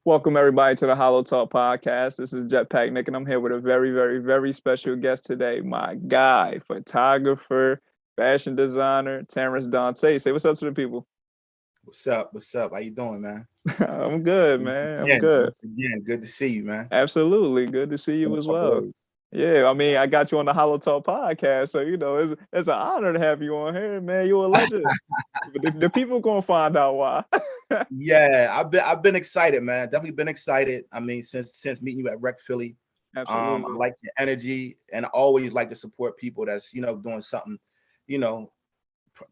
Welcome everybody to the HolloTalk podcast. This is Jetpack Nick, and I'm here with a very, very, very special guest today. My guy, photographer, fashion designer, Terrance Donte. Say what's up to the people. What's up? What's up? How you doing, man? I'm good, Once man. I'm again, good. once again, good to see you, man. Absolutely. Good to see Been you a as couple well. days. Yeah, I mean, I got you on the HolloTalk podcast, so it's an honor to have you on here, man. You're a legend. The people gonna find out why. Yeah, I've been excited, man. Definitely been excited. I mean, since meeting you at Rec Philly, I Absolutely. like your energy, and I always like to support people that's doing something, you know,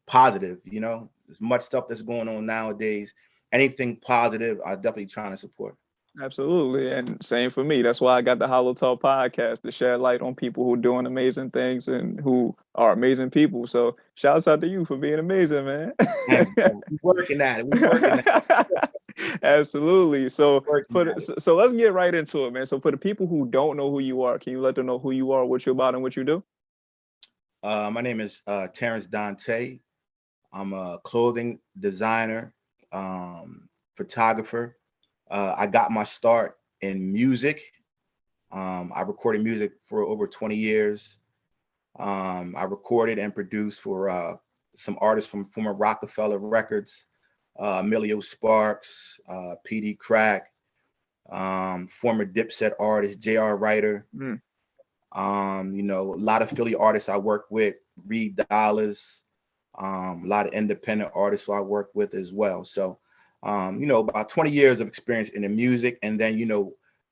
positive. There's much stuff that's going on nowadays. Anything positive, I definitely trying to support. Absolutely. And same for me. That's why I got the Hollow Talk podcast to shed light on people who are doing amazing things and who are amazing people. So shouts out to you for being amazing, man. Thanks, bro. We working at it. We working at Absolutely. So working for the, at it. so let's get right into it, man. So for the people who don't know who you are, can you let them know who you are, what you're about, and what you do? My name is Terrance Donte. I'm a clothing designer, photographer. I got my start in music. I recorded music for over 20 years. I recorded and produced for some artists from former Rockefeller Records, Emilio Sparks, PD Crack, former Dipset artist, J.R. Ryder. Mm, A lot of Philly artists I work with, Reed Dollars, a lot of independent artists who I work with as well. So, about 20 years of experience in the music, and then,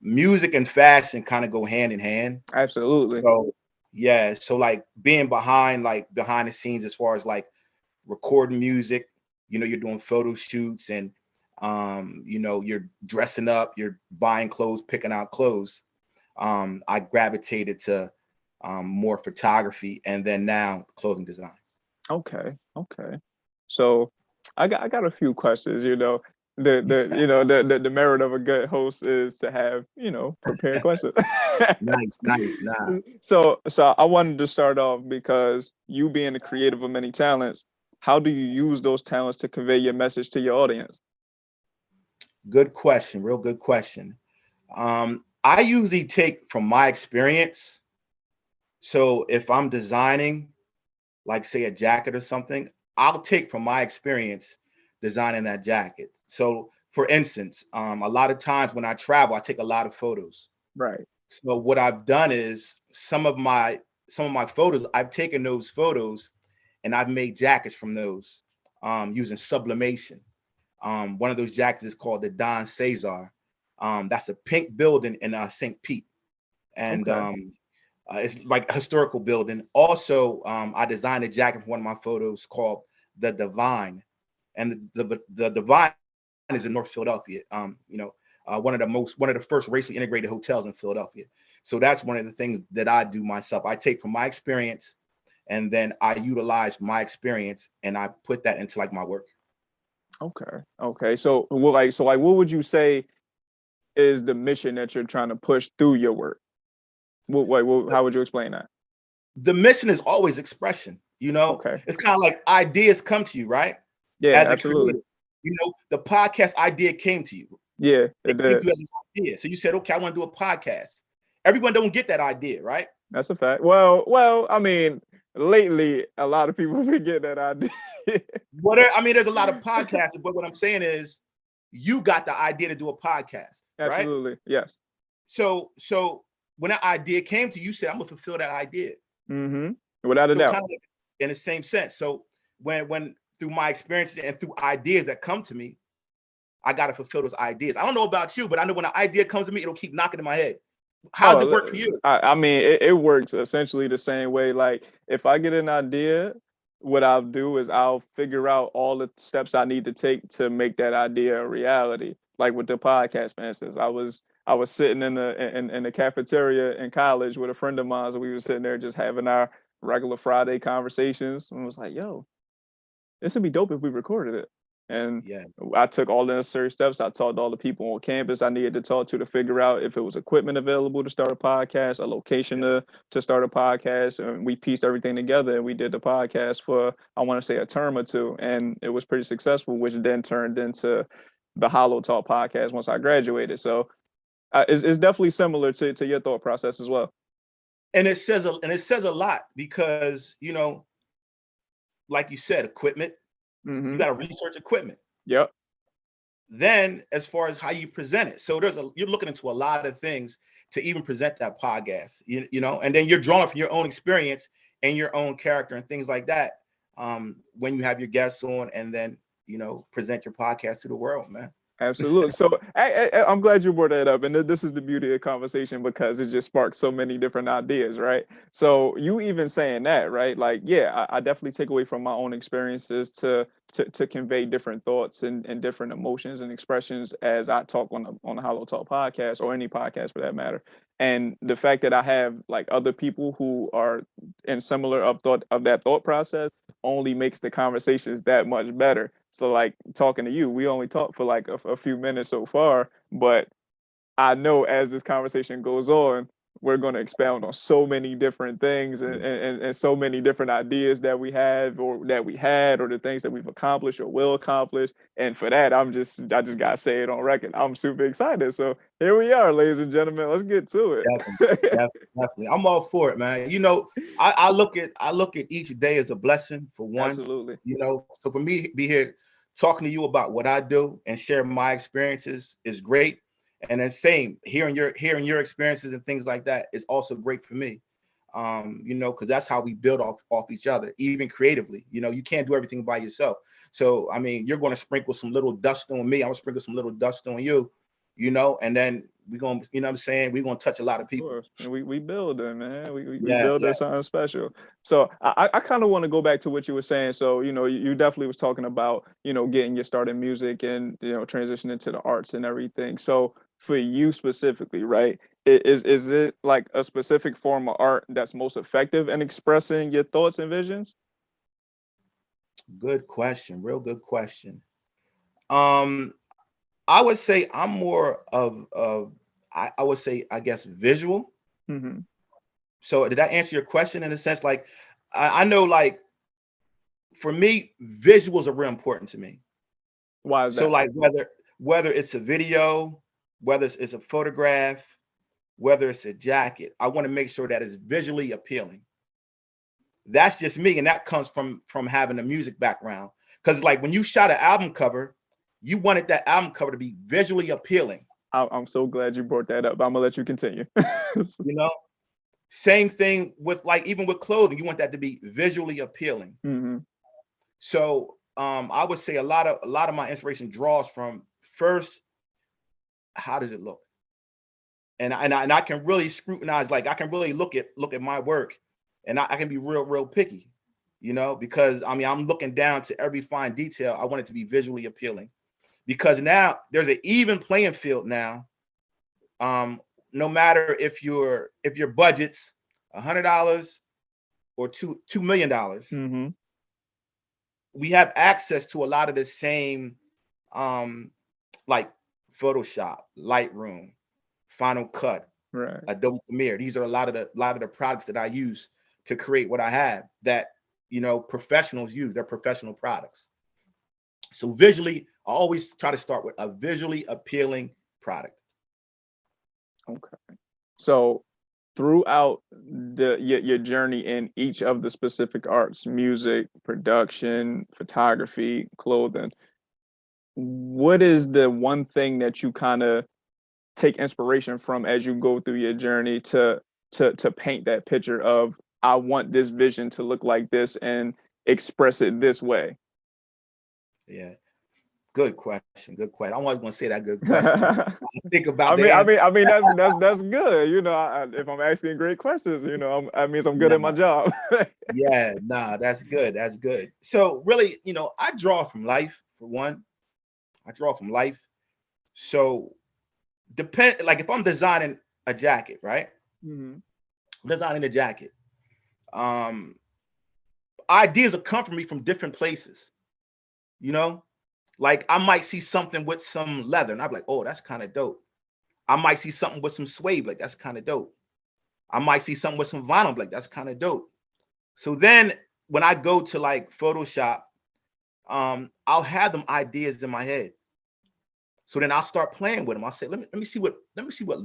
music and fashion kind of go hand in hand. absolutely. So, yeah. So like being behind the scenes as far as like recording music, you're doing photo shoots and, you're dressing up, you're buying clothes, picking out clothes. I gravitated to more photography and then now clothing design. Okay. Okay. So I got a few questions, the merit of a good host is to have, prepared questions. Nice, nice. Nah, So I wanted to start off because you being a creative of many talents, how do you use those talents to convey your message to your audience? good question. Real good question. I usually take from my experience. So if I'm designing, like say a jacket or something, I'll take from my experience designing that jacket. So for instance, a lot of times when I travel, I take a lot of photos. Right. So what I've done is some of my photos, I've taken those photos and I've made jackets from those using sublimation. One of those jackets is called the Don Cesar. That's a pink building in St. Pete, and Okay. it's like a historical building. Also, I designed a jacket for one of my photos called the Divine, and the Divine is in North Philadelphia. One of the first racially integrated hotels in Philadelphia. So that's one of the things that I do myself. I take from my experience, and then I utilize my experience, and I put that into like my work. Okay. Okay. So what would you say is the mission that you're trying to push through your work? How would you explain that? The mission is always expression. Okay. It's kind of like ideas come to you, right? Yeah, As a absolutely. creative, the podcast idea came to you. Yeah, It it came did. to you as an idea. So you said, okay, I want to do a podcast. Everyone don't get that idea, right? That's a fact. Well, I mean, lately a lot of people forget that idea. I mean, there's a lot of podcasts, but what I'm saying is you got the idea to do a podcast, right? Absolutely. Yes. So when that idea came to you, you said, I'm gonna fulfill that idea. Mm-hmm. Without a So doubt. kind of like in the same sense. So when through my experiences and through ideas that come to me, I gotta fulfill those ideas. I don't know about you, but I know when an idea comes to me, it'll keep knocking in my head. How does it work for you? I mean, it works essentially the same way. Like, if I get an idea, what I'll do is I'll figure out all the steps I need to take to make that idea a reality. Like with the podcast, for instance, I was sitting in the cafeteria in college with a friend of mine, so we were sitting there just having our regular Friday conversations, and was like, "Yo, this would be dope if we recorded it." And Yeah, I took all the necessary steps. I talked to all the people on campus I needed to talk to figure out if it was equipment available to start a podcast, a location yeah, to start a podcast. And we pieced everything together and we did the podcast for, I want to say, a term or two. And it was pretty successful, which then turned into the HolloTalk podcast once I graduated. So it's definitely similar to your thought process as well. And it says a lot because, you know, like you said, equipment, you Mm-hmm. got to research equipment. Yep. Then as far as how you present it, so you're looking into a lot of things to even present that podcast, you know, and then you're drawing from your own experience and your own character and things like that, when you have your guests on, and then, you know, present your podcast to the world, man. Absolutely. So I'm glad you brought that up, and this is the beauty of the conversation because it just sparks so many different ideas, right? So you even saying that, right? Like, yeah, I definitely take away from my own experiences to convey different thoughts and different emotions and expressions as I talk on the Hollow Talk podcast or any podcast for that matter. And the fact that I have like other people who are in similar of that thought process only makes the conversations that much better. So like talking to you, we only talked for like a few minutes so far, but I know as this conversation goes on, we're going to expound on so many different things and so many different ideas that we have or that we had or the things that we've accomplished or will accomplish. And for that, I just gotta say it on record. I'm super excited. So here we are, ladies and gentlemen. Let's get to Definitely, it. definitely. I'm all for it, man. You know, I look at each day as a blessing for one, Absolutely. you know. So for me be here talking to you about what I do and share my experiences is great. And then same, hearing your experiences and things like that is also great for me. You know, because that's how we build off each other, even creatively. You know, you can't do everything by yourself. So I mean, you're going to sprinkle some little dust on me. I'm gonna sprinkle some little dust on you, you know, and then we're gonna, you know what I'm saying, we're gonna touch a lot of people. Course. And we building, man. We Yeah, building yeah. something special. So I kind of want to go back to what you were saying. So, you know, you definitely was talking about, you know, getting your start in music and, you know, transitioning to the arts and everything. So for you specifically, right? Is it like a specific form of art that's most effective in expressing your thoughts and visions? Good question. Real good question. Um, I would say I'm more of I would say, I guess, visual. Mm-hmm. So did that answer your question in a sense? Like I know, like, for me, visuals are real important to me. Why is So that? like whether it's a video, whether it's a photograph, whether it's a jacket, I want to make sure that it's visually appealing. That's just me, and that comes from having a music background. Because like when you shot an album cover, you wanted that album cover to be visually appealing. I'm so glad you brought that up. I'm gonna let you continue. You know, same thing with, like, even with clothing, you want that to be visually appealing. Mm-hmm. So I would say a lot of my inspiration draws from, first, how does it look? And I can really scrutinize, like I can really look at my work, and I can be real picky, you know, because I mean I'm looking down to every fine detail. I want it to be visually appealing, because now there's an even playing field now. Um, no matter if your budget's $100 or $2 million, Mm-hmm. we have access to a lot of the same, um, like Photoshop, Lightroom, Final Cut, Right. Adobe Premiere. These are a lot of the products that I use to create what I have, that, you know, professionals use. They're professional products. So visually, I always try to start with a visually appealing product. Okay. So throughout your journey in each of the specific arts, music, production, photography, clothing, what is the one thing that you kind of take inspiration from as you go through your journey to paint that picture of I want this vision to look like this and express it this way? Yeah, good question. Good question. I'm always going to say that, good question. Think about the I answer. mean, that's good. You know, if I'm asking great questions, you know, that means I'm good at my Nah, job. yeah, nah, that's good. That's good. So really, you know, I draw from life for one. I draw from life. So like if I'm designing a jacket, right? Mhm. I'm designing a jacket. Um, Ideas will come from me from different places. You know, like I might see something with some leather, and I'm like, oh, that's kind of dope. I might see something with some suede, like that's kind of dope. I might see something with some vinyl, like that's kind of dope. So then when I go to like Photoshop, I'll have them ideas in my head. So then I'll start playing with them. I'll say, let me see what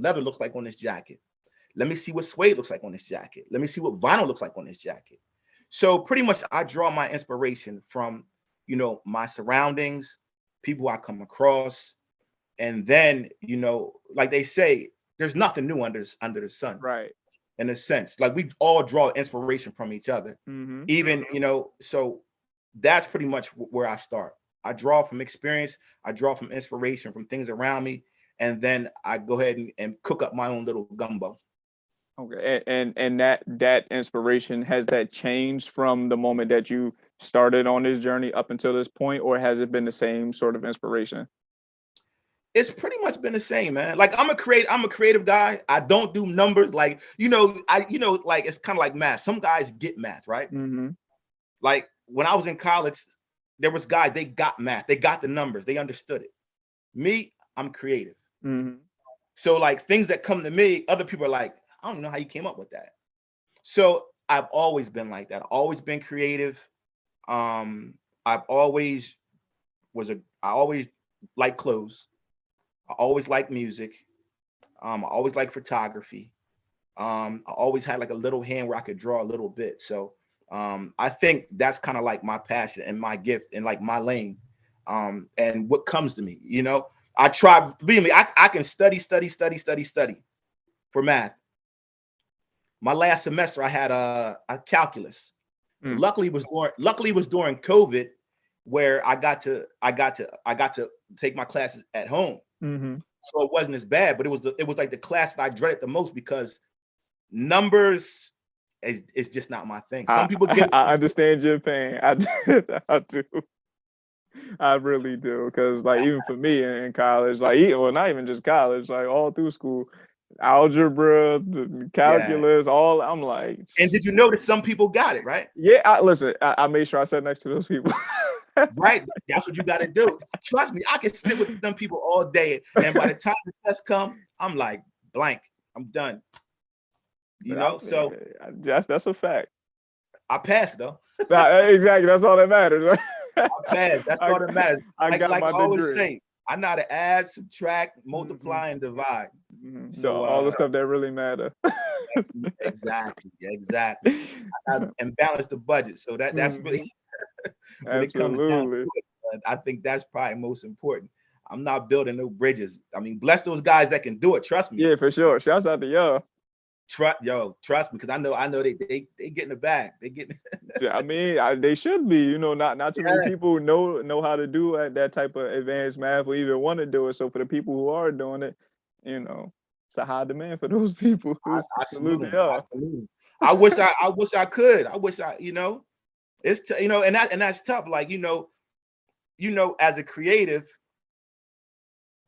leather looks like on this jacket. Let me see what suede looks like on this jacket. Let me see what vinyl looks like on this jacket. So pretty much I draw my inspiration from, my surroundings, people I come across. And then, like they say, there's nothing new under the sun, Right. in a sense. Like we all draw inspiration from each other. Mm-hmm. Even, so that's pretty much where I start. I draw from experience, I draw from inspiration from things around me, and then I go ahead and cook up my own little gumbo. Okay. And that inspiration, has that changed from the moment that you started on this journey up until this point, or has it been the same sort of inspiration? It's pretty much been the same, man. Like I'm a creative guy. I don't do numbers. Like, like it's kind of like math. Some guys get math, right? Mm-hmm. Like when I was in college, there was guys, they got math, they got the numbers, they understood it. Me, I'm creative. Mm-hmm. So like things that come to me, other people are like, I don't know how you came up with that. So I've always been like that. I've always been creative. I've always I always like clothes. I always like music. I always like photography. I always had like a little hand where I could draw a little bit. So I think that's kind of like my passion and my gift and like my lane. And what comes to me, I try, believe me, I can study for math. My last semester I had a calculus. Mm. Luckily it was during COVID, where I got to take my classes at home. Mm-hmm. So it wasn't as bad, but it was like the class that I dreaded the most, because numbers is just not my thing. Some I people get I understand your pain. I do. I really do, because like even for me in college, like well, not even just college, like all through school, algebra, the yeah. calculus, all I'm like, And did you notice some people got it, right? yeah. Listen, I made sure I sat next to those people. Right. That's what you got to do. Trust me, I can sit with them people all day, and by the time the test come, I'm like blank. I'm done. So That's a fact. I passed though. Exactly. That's all that matters. Right? I passed. That's I, all that matters. I Like got like my I always degree. say, I know how to add, subtract, Hmm. multiply, and divide. So All the stuff that really matter. that's exactly. And balance the budget. So that's really Mhm. when it comes down to Absolutely. it. I think that's probably most important. I'm not building no bridges. I mean, bless those guys that can do it. Trust me. Yeah, for sure. Shouts out to y'all. Trust me, because I know they get in the bag. They get Yeah, I mean, they should be. Not too many yeah. people know how to do that type of advanced math or even want to do it. So for the people who are doing it, it's a high demand for those people. I salute Salute to them. I y'all. salute them. I wish I could. I wish it's and that's tough. Like as a creative,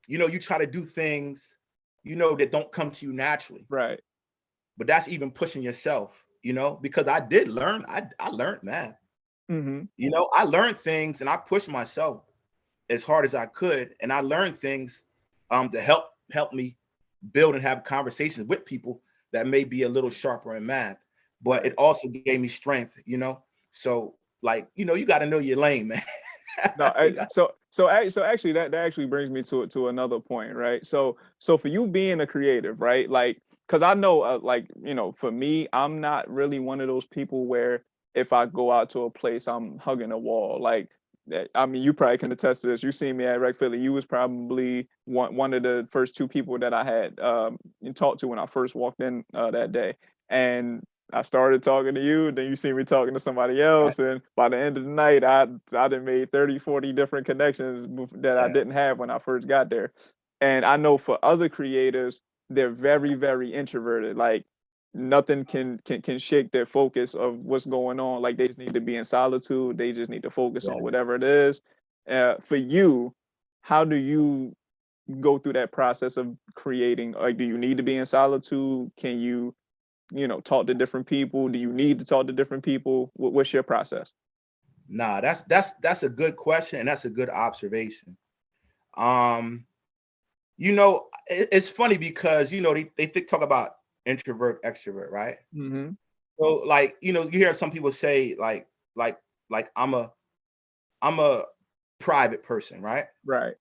you try to do things that don't come to you naturally. Right. But that's even pushing yourself, because I did learn. I learned math. Hmm. I learned things and I pushed myself as hard as I could, and I learned things to help me build and have conversations with people that may be a little sharper in math. But Right. it also gave me strength. So like you got to know your lane, man. No, You got- so actually that actually brings me to another point, right? So for you being a creative, right? Like, because I know, like for me, I'm not really one of those people where if I go out to a place, I'm hugging a wall. Like, I mean, you probably can attest to this. You seen me at Rec Philly. You was probably one of the first two people that I had talked to when I first walked in that day, and I started talking to you, then you see me talking to somebody else, and by the end of the night, I done made 30, 40 different connections that I yeah, didn't have when I first got there. And I know for other creators, they're very, very introverted. Like nothing can shake their focus of what's going on. Like they just need to be in solitude. They just need to focus yeah. on whatever it is. For you, how do you go through that process of creating? Like, do you need to be in solitude? Can you talk to different people? Do you need to talk to different people? What's your process? Nah, that's a good question and that's a good observation. Um, it's funny because they talk about introvert, extrovert, right? Hmm. So like, you hear some people say like I'm a private person, right? Right.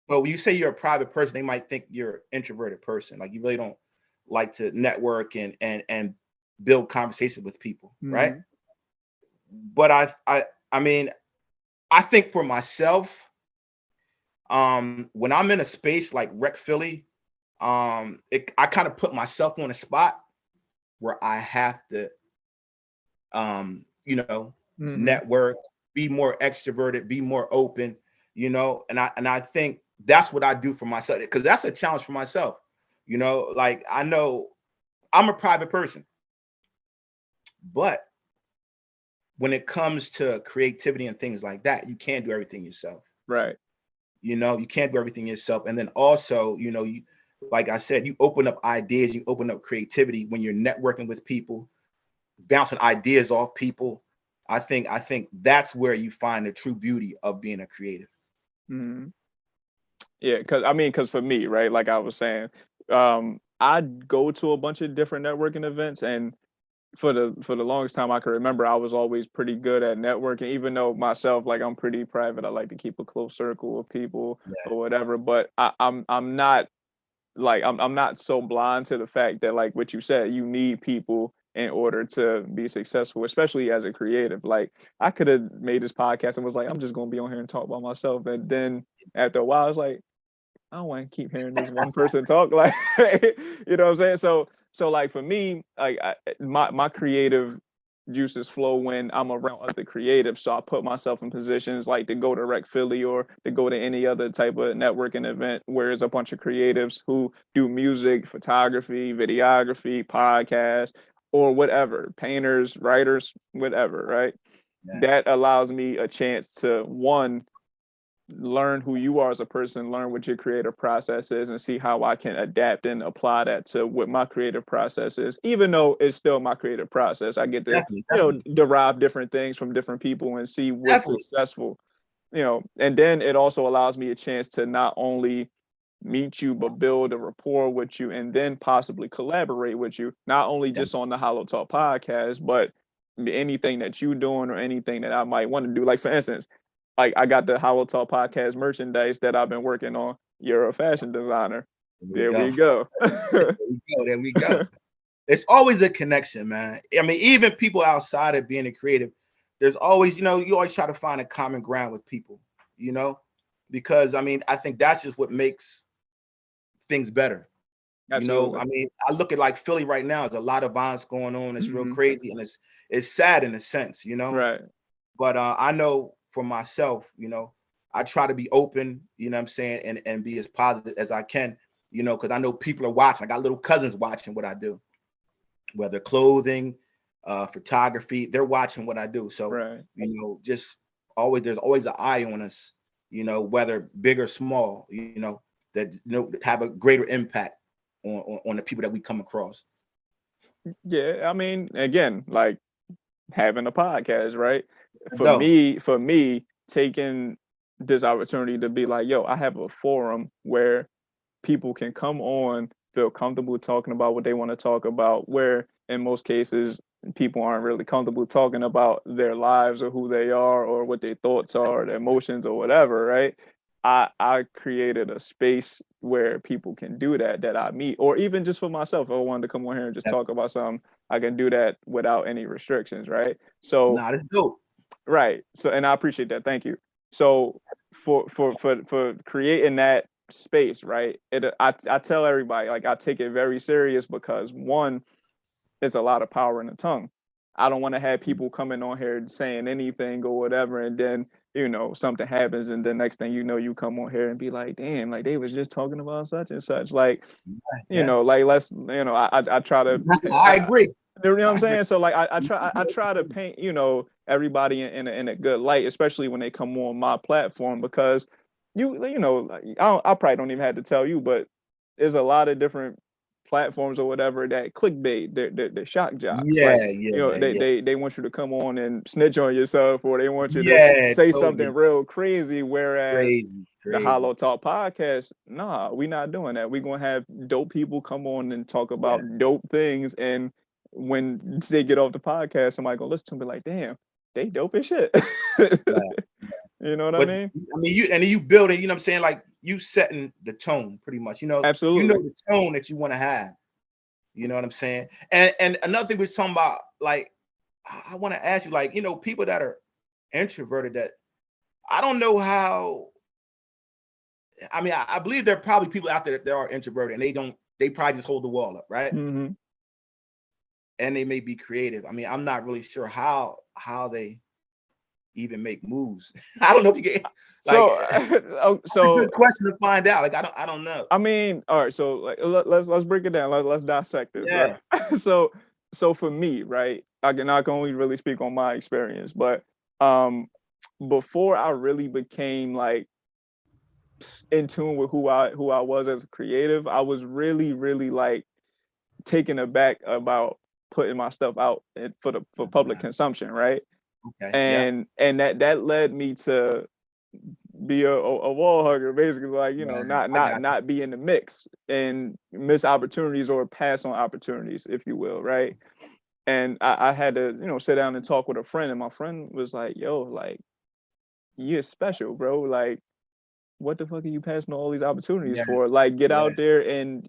But when you say you're a private person, they might think you're an introverted person. Like you really don't like to network and build conversation with people, right? Mhm. But I mean, I think for myself, when I'm in a space like Rec Philly, I kind of put myself on a spot where I have to, you know, Mhm. network, be more extroverted, be more open, and I think that's what I do for myself because that's a challenge for myself. Like I know I'm a private person, but when it comes to creativity and things like that, you can't do everything yourself. Right. You can't do everything yourself. And then also, you like I said, you open up ideas, you open up creativity when you're networking with people, bouncing ideas off people. I think that's where you find the true beauty of being a creative. Mhm. Yeah, because for me, right, like I was saying, I go to a bunch of different networking events, and for the longest time I can remember, I was always pretty good at networking, even though myself, like I'm pretty private. I like to keep a close circle of people Yeah, or whatever. But I'm not like I'm not so blind to the fact that like what you said, you need people in order to be successful, especially as a creative. Like I could have made this podcast and was like, I'm just gonna be on here and talk by myself. And then after a while, I was like, I don't want to keep hearing this one person talk. Like, you know what I'm saying? So like for me, like my creative juices flow when I'm around other creatives. So I put myself in positions like to go to Rec Philly or to go to any other type of networking event where it's a bunch of creatives who do music, photography, videography, podcasts, or whatever, painters, writers, whatever, right? yeah, That allows me a chance to one, learn who you are as a person, learn what your creative process is, and see how I can adapt and apply that to what my creative process is. Even though it's still my creative process, I get to, definitely, definitely, derive different things from different people and see what's definitely. successful. And then it also allows me a chance to not only meet you, but build a rapport with you, and then possibly collaborate with you, not only Yeah. just on the Hollow Talk podcast, but anything that you're doing or anything that I might want to do. Like for instance, like I got the Hollow Talk podcast merchandise that I've been working on. You're a fashion designer. There we There go. we go. There we go. There we go. It's always a connection, man. I mean, even people outside of being a creative, there's always, you always try to find a common ground with people, you know, because I mean, I think that's just what makes things better. Absolutely. I mean, I look at like Philly right now. There's a lot of violence going on. It's real Hmm. crazy, and it's sad in a sense. Right. But I know for myself, I try to be open, what I'm saying, and be as positive as I can, because I know people are watching. I got little cousins watching what I do, whether clothing, photography, they're watching what I do. So, Right. just always there's always an eye on us, whether big or small, that have a greater impact on the people that we come across. Yeah. I mean, again, like having a podcast, right? Go. For me, taking this opportunity to be like, yo, I have a forum where people can come on, feel comfortable talking about what they want to talk about, where in most cases people aren't really comfortable talking about their lives or who they are or what their thoughts are, their emotions or whatever, right? I created a space where people can do that I meet, or even just for myself. If I wanted to come on here and just talk about something, I can do that without any restrictions, right? So Nah, that's dope. right. So, and I appreciate that. Thank you. So, for creating that space, right? I tell everybody like I take it very serious because one, there's a lot of power in the tongue. I don't want to have people coming on here saying anything or whatever, and then something happens, and the next thing you know, you come on here and be like, "Damn, like they was just talking about such and such." Like, Yeah, like let's, I try to, I agree. you know what I'm I agree. saying? So like I try to paint, everybody in a good light, especially when they come on my platform because like, I probably don't even have to tell you, but there's a lot of different platforms or whatever that clickbait, they're shock jocks. Yeah, Like, yeah, they yeah, they want you to come on and snitch on yourself or they want you to yeah. say something Totally real crazy. Whereas crazy, the crazy. Hollow Talk podcast, nah, we not doing that. We're gonna have dope people come on and talk Yeah, about dope things, and when they get off the podcast, somebody gonna listen to them and be like, damn, they dope as shit. yeah. You know what I But mean? I mean, you building, you know what I'm saying? Like you setting the tone pretty much. You know Absolutely. the tone that you want to have. You know what I'm saying? And another thing we're talking about, like, I want to ask you, like, people that are introverted, that I don't know how. I mean, I believe there are probably people out there that are introverted and they probably just hold the wall up, right? Hmm. And they may be creative. I mean, I'm not really sure how they even make moves. I don't know if you get like So, that's a so good question to find out. Like I don't know. I mean, all right. So, like, let's break it down. Let's dissect this, Yeah, right? so, so for me, right, I can only really speak on my experience, but um, before I really became like in tune with who I was as a creative, I was really like taken aback about putting my stuff out for public consumption, right? okay, yeah, And that led me to be a wall hugger, basically, like, yeah, not I not got not be in the mix and miss opportunities or pass on opportunities, if you will, right? And I had to, sit down and talk with a friend, and my friend was like, "Yo, like, you're special, bro. Like, what the fuck are you passing all these opportunities yeah, for? Like, get yeah, out there and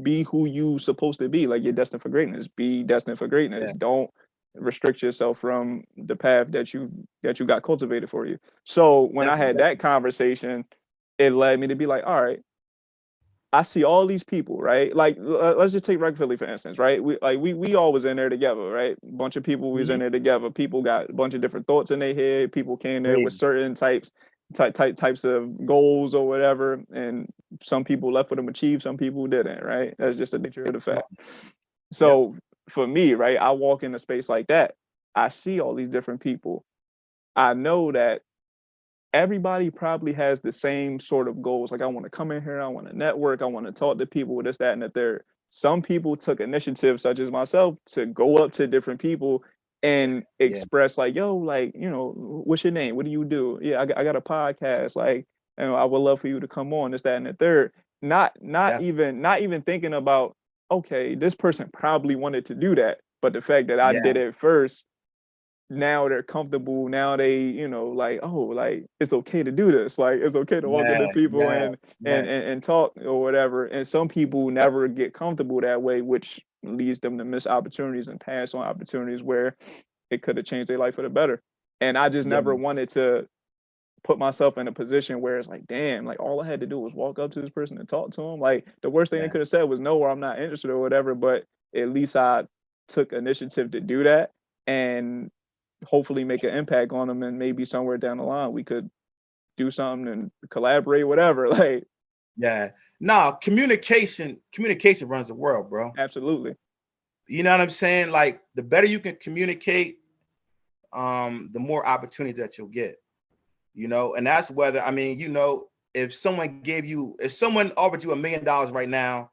be who you supposed to be. Like, you're destined for greatness. Be destined for yeah, greatness. Don't restrict yourself from the path that you got cultivated for you." So when I had definitely, that conversation, it led me to be like, all right, I see all these people, right? Like, let's just take Rec Philly for instance, right? We all was in there together, right? A bunch of people was in mhm, there together. People got a bunch of different thoughts in their head. People came there with crazy, certain types of goals or whatever, and some people left with them achieved, some people didn't, right? That's just the nature of the yeah, fact. yep, So for me, right, I walk in a space like that. I see all these different people. I know that everybody probably has the same sort of goals. Like, I want to come in here, I want to network, I want to talk to people, this, that, and the third. Some people took initiative, such as myself, to go up to different people and yeah, express, like, yo, like, what's your name? What do you do? Yeah, I got a podcast. Like, I would love for you to come on, this, that, and the third. definitely, Not even thinking about, okay, this person probably wanted to do that, but the fact that I yeah, did it first, now they're comfortable. Now they, like, oh, like, it's okay to do this. Like, it's okay to walk yeah, into people yeah, and yeah, talk or whatever. And some people never get comfortable that way, which leads them to miss opportunities and pass on opportunities where it could have changed their life for the better. And I just yeah, never wanted to put myself in a position where it's like, damn, like, all I had to do was walk up to this person and talk to him. Like, the worst thing they yeah, could have said was no, or I'm not interested or whatever. But at least I took initiative to do that and hopefully make an impact on them. And maybe somewhere down the line we could do something and collaborate, whatever. Like, yeah. No, communication runs the world, bro. absolutely. You know what I'm saying? Like the better you can communicate, the more opportunities that you'll get. And that's whether, I mean, if someone offered you $1 million right now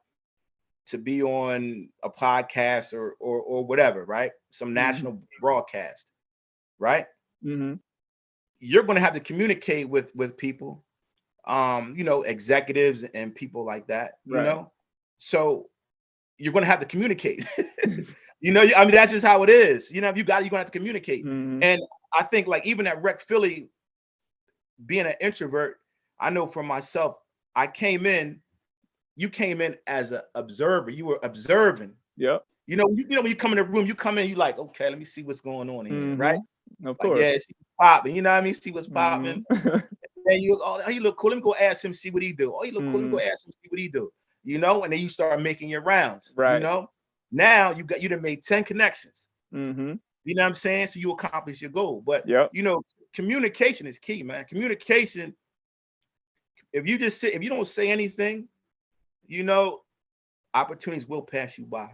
to be on a podcast or whatever, right? Some Hmm. national broadcast, right? Hmm. You're going to have to communicate with people, executives and people like that, Right. So you're going to have to communicate. I mean, that's just how it is. You're going to have to communicate. Hmm. And I think like even at Rec Philly, being an introvert, I know for myself, I came in, you came in as an observer. You were observing. Yep. When you come in the room, you come in, you like, okay, let me see what's going on here, right? Hmm. Of Like, course. yeah, see what's popping. You know what I mean? See what's Hmm. popping. And oh, he look cool. Let me go ask him, see what he do. Oh, he look cool. Let me Hmm. go ask him, see what he do. And then you start making your rounds. Right. Now you done made 10 connections. Hmm. You know what I'm saying? So you accomplish your goal. But Yep. communication is key, man. Communication. If you don't say anything, you know, opportunities will pass you by.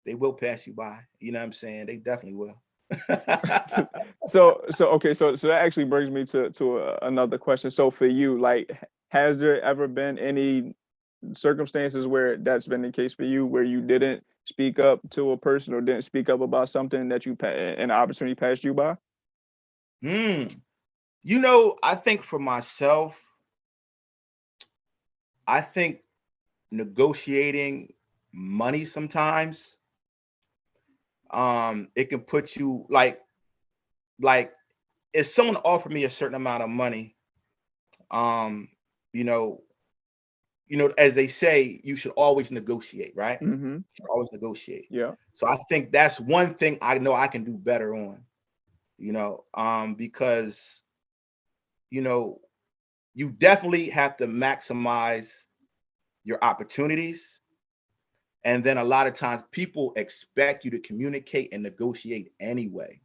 They will pass you by. You know what I'm saying? They definitely will. So okay, so that actually brings me to another question. So for you, like, has there ever been any circumstances where that's been the case for you, where you didn't speak up to a person or didn't speak up about something that an opportunity passed you by? Hmm. I think for myself, I think negotiating money sometimes, it can put you like if someone offered me a certain amount of money, um, you know, as they say, you should always negotiate, right? Mm-hmm. You should always negotiate. Yeah. So I think that's one thing I know I can do better on, because you know, you definitely have to maximize your opportunities. And then a lot of times people expect you to communicate and negotiate anyway,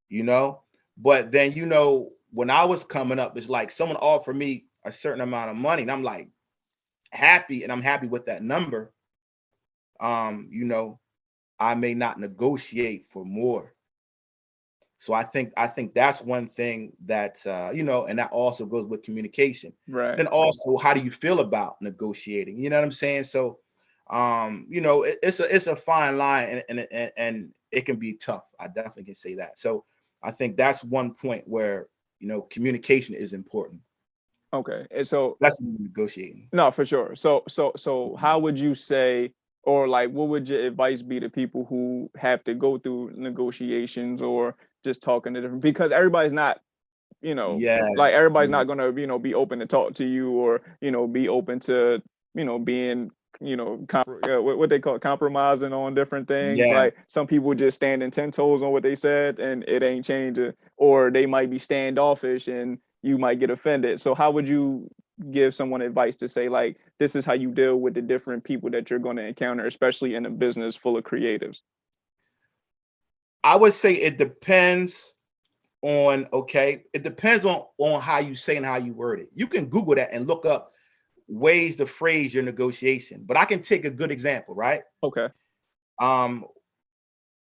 you know. But then, when I was coming up, it's like someone offered me a certain amount of money, and I'm like happy, and I'm happy with that number. Um, you know, I may not negotiate for more. So I think that's one thing that and that also goes with communication. Right. Then also, how do you feel about negotiating? You know what I'm saying? So, it's a fine line, and it can be tough. I definitely can say that. So, I think that's one point where communication is important. Okay. And so That's when you're negotiating. no, for sure. So how would you say, or like, what would your advice be to people who have to go through negotiations or just talking to different, because everybody's not, Yeah, like everybody's yeah, not gonna, be open to talk to you, or, be open to, being, what they call it, compromising on different things. yeah. Like some people just standing 10 toes on what they said and it ain't changing, or they might be standoffish and you might get offended. So how would you give someone advice to say, like, this is how you deal with the different people that you're going to encounter, especially in a business full of creatives? I would say it depends it depends on how you say and how you word it. You can Google that and look up ways to phrase your negotiation. But I can take a good example, right? Okay. Um,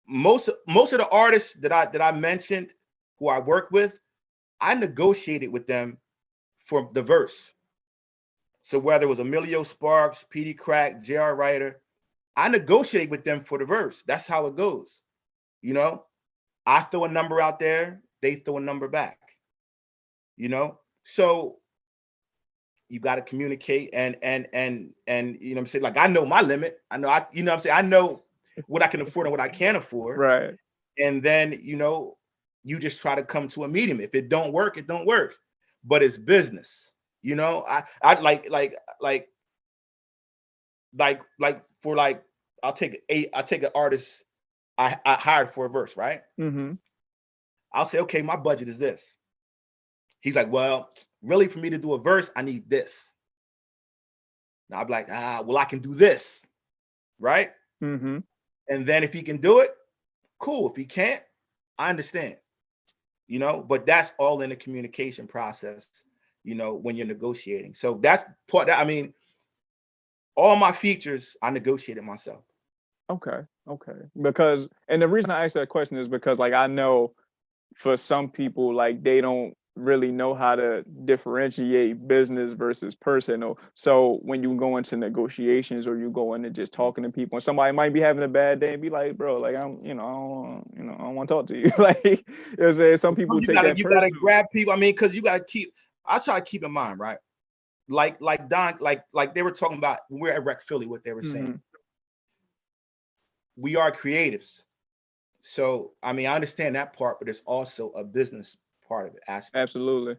most of the artists that I mentioned who I work with, I negotiated with them for the verse. So whether it was Emilio Sparks, PD Crack, J.R. Ryder, I negotiate with them for the verse. That's how it goes. You know, I throw a number out there, they throw a number back. So you got to communicate, and I'm saying, like, I know my limit. I know I'm saying, I know what I can afford and what I can't afford. Right. And then you just try to come to a medium. If it don't work, it don't work. But it's business. I like for like I'll take an artist I hired for a verse, right? Mm-hmm. I'll say, okay, my budget is this. He's like, well, really, for me to do a verse, I need this. Now I'm like, well, I can do this, right? Mm-hmm. And then if he can do it, cool. If he can't, I understand, but that's all in the communication process, when you're negotiating. So that's part that, I mean, all my features, I negotiated myself. Okay. Okay. Because, and the reason I asked that question is because, like, I know for some people, like, they don't really know how to differentiate business versus personal. So when you go into negotiations or you go into just talking to people, and somebody might be having a bad day and be like, bro, like, I don't want to talk to you. Like, some people You take gotta that you gotta personal. grab people. I mean, because you gotta keep. I try to keep in mind, right? Like Don, like they were talking about when we we're at Rec Philly, what they were saying. Hmm. We are creatives. So I mean, I understand that part, but it's also a business part of it aspect. Absolutely.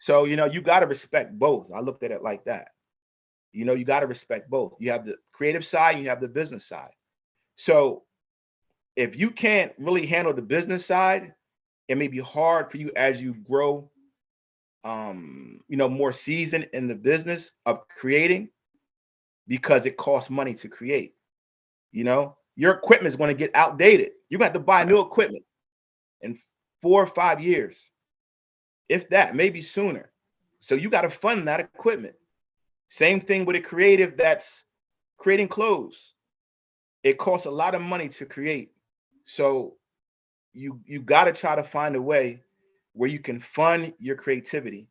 So you got to respect both. I looked at it like that. You got to respect both. You have the creative side, and you have the business side. So if you can't really handle the business side, it may be hard for you as you grow, more seasoned in the business of creating, because it costs money to create. Your equipment is going to get outdated. You're going to have to buy Right. new equipment in 4 or 5 years, if that, maybe sooner. So you got to fund that equipment. Same thing with a creative that's creating clothes. It costs a lot of money to create. So you got to try to find a way where you can fund your creativity.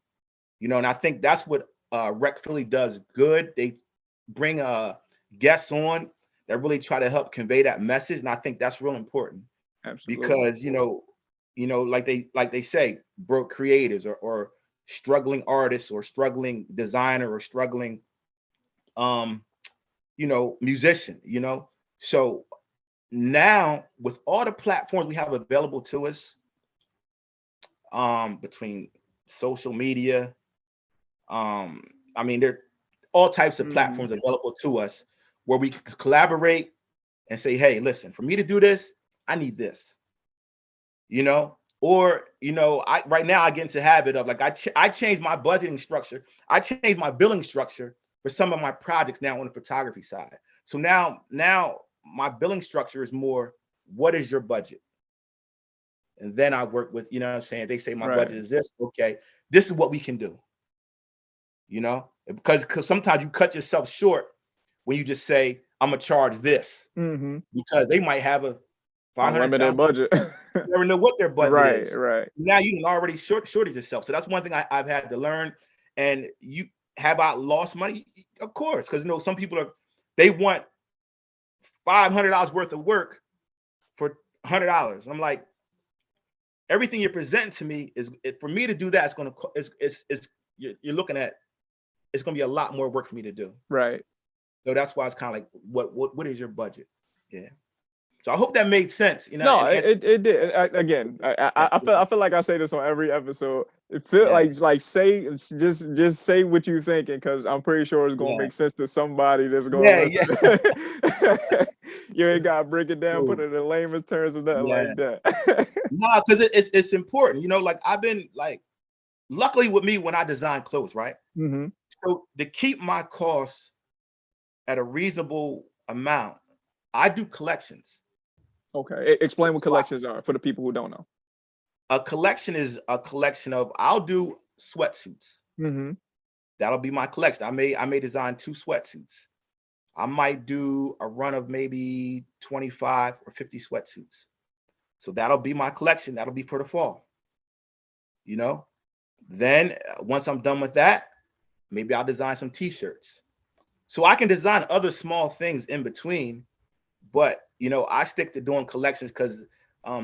And I think that's what Rec Philly does good. They bring guests on that really try to help convey that message, and I think that's real important, Absolutely. because like they say, broke creatives, or struggling artists, or struggling designer, or struggling um musician. So now, with all the platforms we have available to us, between social media. I mean, there are all types of Mhm. platforms available to us where we can collaborate and say, hey, listen, for me to do this, I need this, you know? Or, I right now I get into the habit of like I changed my budgeting structure. I changed my billing structure for some of my projects now on the photography side. So now my billing structure is more, what is your budget? And then I work with, you know what I'm saying? They say my Right. budget is this. Okay, this is what we can do, because sometimes you cut yourself short when you just say, I'm gonna charge this, Mhm. because they might have a Unlimited 500,000. budget. You never know what their budget Right, is. right. Now you can already shorted yourself. So that's one thing I've had to learn. And you have I lost money? Of course, because some people they want $500 worth of work for $100. I'm like, everything you're presenting to me for me to do that. It's gonna it's you're looking at, it's gonna be a lot more work for me to do. Right. So that's why it's kind of like, what is your budget? Yeah. So I hope that made sense. No, And answer. it did. Again, I feel like I say this on every episode. It feel Yeah, like say just say what you thinking, because I'm pretty sure it's gonna yeah, make sense to somebody that's gonna yeah, listen. yeah. You ain't gotta break it down, put True. it in layman's terms or nothing Yeah. like that. Nah, because it's important. Like I've been like, luckily with me when I design clothes, right? Hmm. So to keep my costs at a reasonable amount, I do collections. Okay, explain what So collections are for the people who don't know. a collection is a collection of, I'll do sweatsuits. Hmm. That'll be my collection. I may design 2 sweatsuits. I might do a run of maybe 25 or 50 sweatsuits. So that'll be my collection. That'll be for the fall. You know, then once I'm done with that, maybe I'll design some t-shirts. So I can design other small things in between, but I stick to doing collections because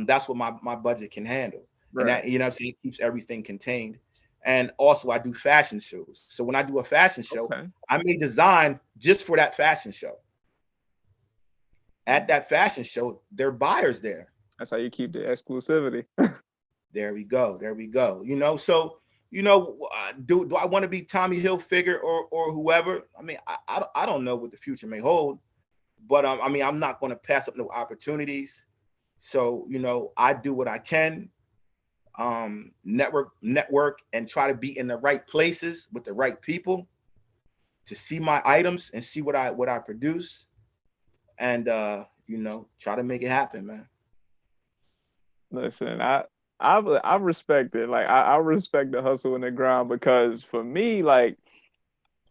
that's what my budget can handle. And Right. that, so it keeps everything contained. And also I do fashion shows. So when I do a fashion show, Okay. I may design just for that fashion show. At that fashion show, there are buyers there. That's how you keep the exclusivity. There we go. There we go. So do I want to be Tommy Hilfiger or whoever? I mean, I don't know what the future may hold, but I mean, I'm not going to pass up no opportunities. So I do what I can, network, and try to be in the right places with the right people to see my items and see what I produce, and try to make it happen, man. Listen, I respect it. Like I respect the hustle and the grind, because for me, like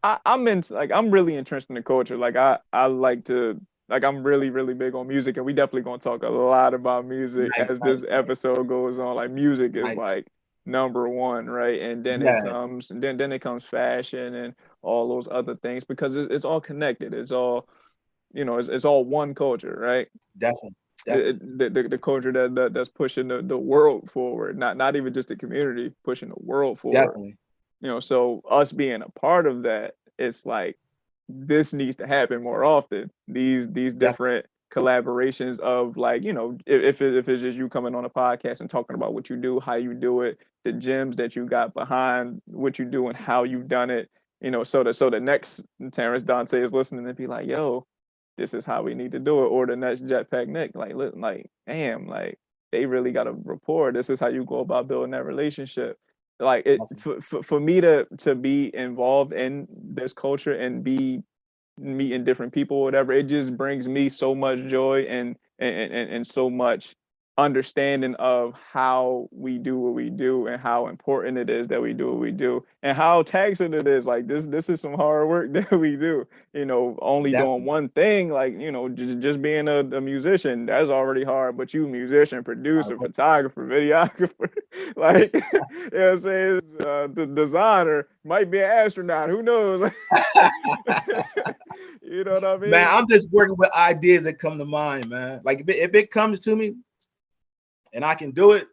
I'm really entrenched in the culture. Like I like to, like I'm really big on music, and we definitely gonna talk a lot about music Nice, as nice, this episode goes on. Like music is nice. like number one, right? And then it Yeah, comes, and then it comes fashion and all those other things, because it's all connected. It's all, it's all one culture, right? definitely, definitely, The culture that's pushing the world forward, not even just the community, pushing the world forward. definitely. So us being a part of that, it's like this needs to happen more often. These Definitely. different collaborations of, like, if it's just you coming on a podcast and talking about what you do, how you do it, the gems that you got behind what you do and how you've done it. So the next Terrance Donte is listening and be like, yo, this is how we need to do it. Or the next Jetpack Nick, like, like, damn, like they really got a rapport. This is how you go about building that relationship. Like it Definitely. for me to be involved in this culture and be meeting different people, whatever, it just brings me so much joy and so much understanding of how we do what we do, and how important it is that we do what we do, and how taxing it is. Like this is some hard work that we do. Only doing Definitely. one thing, like, just being a musician, that's already hard. But you musician, producer, Right. photographer, videographer, like, you know what I'm saying, the designer, might be an astronaut, who knows? You know what I Man, mean? I'm just working with ideas that come to mind, man. Like if it comes to me and I can do it, it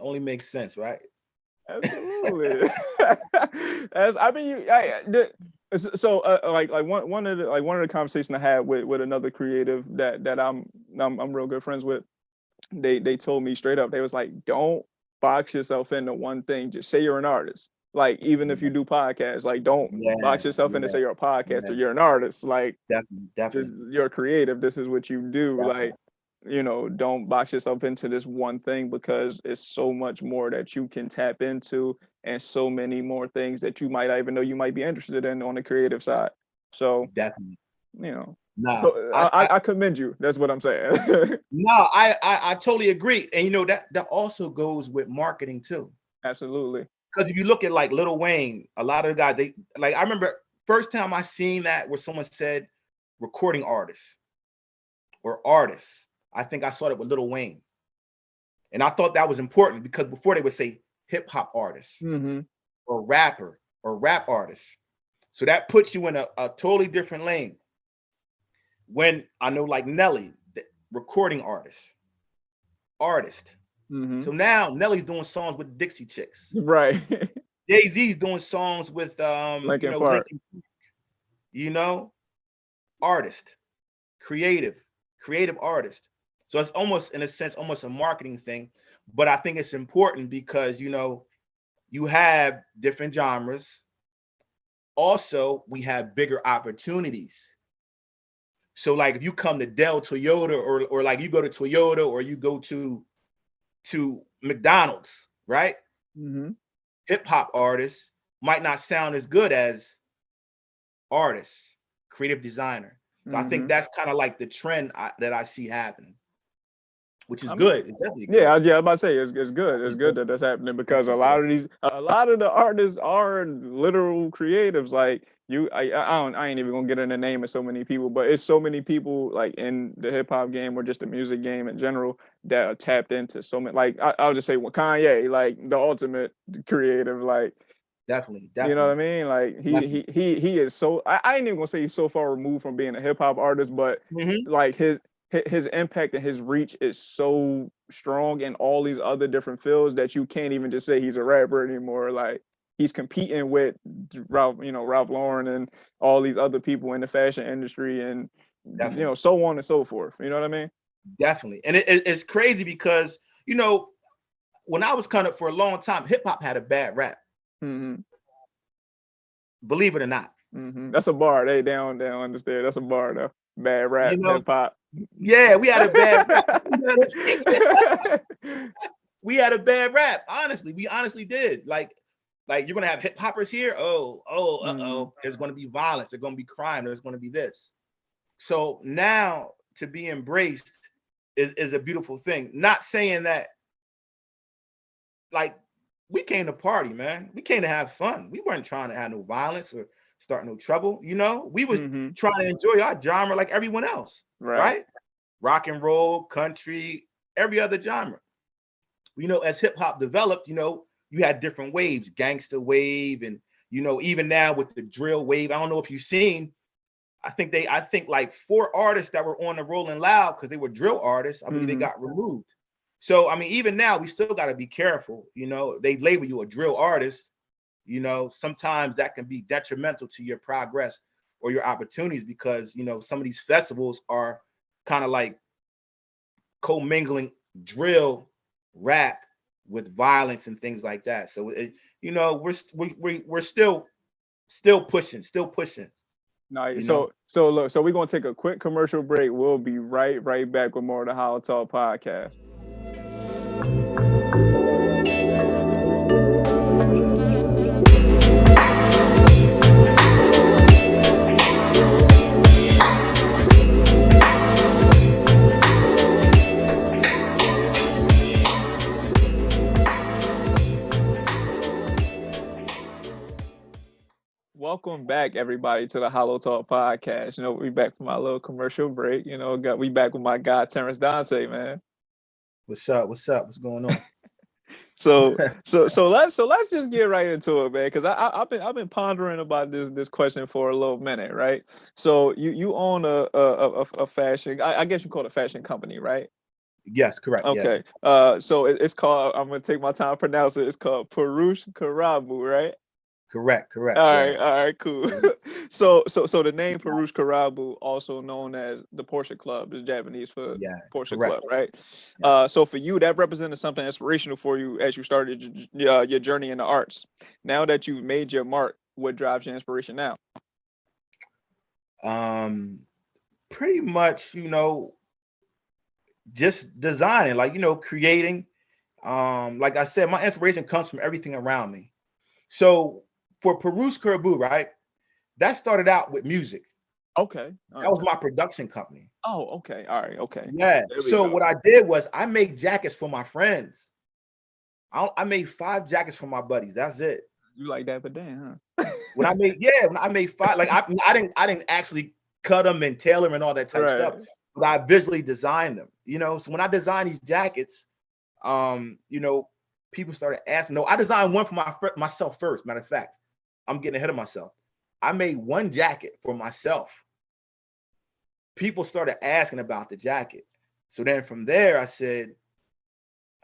only makes sense, right? Absolutely. As I mean, so like one of the conversations I had with another creative that I'm real good friends with. They told me straight up, they was like, don't box yourself into one thing. Just say you're an artist. Like, even if you do podcasts, like, don't box yourself into say you're a podcaster. You're an artist. Like, definitely, you're creative. This is what you do. definitely. Like, don't box yourself into this one thing, because it's so much more that you can tap into, and so many more things that you might not even know you might be interested in on the creative side. So, Definitely. you know, Nah, so I commend you. That's what I'm saying. no, I totally agree. And that also goes with marketing too. Absolutely. Because if you look at like Lil Wayne, a lot of the guys, they like, I remember first time I seen that where someone said recording artists or artists. I think I saw it with Lil Wayne. And I thought that was important because before they would say hip hop artist or rapper or rap artist. So that puts you in a totally different lane. When I know like Nelly, the recording artist. So now Nelly's doing songs with Dixie Chicks. Right. Jay-Z's doing songs with Linkin Park. Artist, creative artist. So it's almost, in a sense, almost a marketing thing. But I think it's important because you have different genres. Also, we have bigger opportunities. So like if you come to Dell Toyota, or like you go to Toyota, or you go to McDonald's, right? Hip hop artists might not sound as good as artists, creative designer. So I think that's kind of like the trend that I see happening, which is good. It's definitely good. Yeah, I'm about to say it's good. It's good that that's happening, because a lot of the artists are literal creatives. Like I ain't even gonna get in the name of so many people, but it's so many people like in the hip hop game or just the music game in general that are tapped into so many. Like I'll just say, well, Kanye, like the ultimate creative. Like, definitely. you know what I mean? Like he is so, I ain't even gonna say he's so far removed from being a hip hop artist, but like his impact and his reach is so strong in all these other different fields that you can't even just say he's a rapper anymore. Like, he's competing with Ralph Lauren and all these other people in the fashion industry, and so on and so forth. You know what I mean? Definitely. And it's crazy because when I was coming up for a long time, hip hop had a bad rap. Believe it or not. That's a bar. They don't understand. That's a bar though. Bad rap, hip hop. Yeah, we had a bad rap. We had a bad rap. Honestly, we honestly did. Like you're gonna have hip hoppers here. There's gonna be violence. There's gonna be crime. There's gonna be this. So now to be embraced is a beautiful thing. Not saying that, like, we came to party, man. We came to have fun. We weren't trying to have no violence or start no trouble. We was trying to enjoy our genre like everyone else, right? Rock and roll, country, every other genre. As hip hop developed, you had different waves, gangster wave, and even now with the drill wave. I don't know if you've seen. I think like 4 artists that were on the Rolling Loud because they were drill artists. I believe they got removed. So I mean, even now we still got to be careful. They label you a drill artist. Sometimes that can be detrimental to your progress or your opportunities because some of these festivals are kind of like commingling drill rap with violence and things like that. So we're still pushing. Nice. So look, we're gonna take a quick commercial break. We'll be right back with more of the HolloTalk podcast. Welcome back, everybody, to the HolloTalk podcast. We back from our little commercial break. We back with my guy Terrance Donte, man. What's up? What's going on? So let's just get right into it, man. Because I've been pondering about this question for a little minute, right? So you own a fashion, I guess you call it a fashion company, right? Yes, correct. Okay. Yes. So it's called, I'm gonna take my time to pronounce it. It's called Perush Karabu, right? Correct. All Yeah. right, cool. So the name Perush Karabu, also known as the Porsche Club, is Japanese for Yeah. Porsche Correct. Club, right? Yeah. So for you, that represented something inspirational for you as you started your journey in the arts. Now that you've made your mark, what drives your inspiration now? Um, Pretty much, just designing, like, creating. Like I said, my inspiration comes from everything around me. So for Peruse Kurabu, right? That started out with music. Okay. All That right. was my production company. Oh, okay. All right. Okay. Yeah. There we So go. what I did was I made jackets for my friends. I made 5 jackets for my buddies. That's it. You like that, but damn, When I made 5, like I didn't actually cut them and tailor them and all that type Right. stuff, but I visually designed them. So when I designed these jackets, um, you know, people started asking. No, I designed one for myself first. Matter of fact, I'm getting ahead of myself. I made one jacket for myself. People started asking about the jacket. So then from there, I said,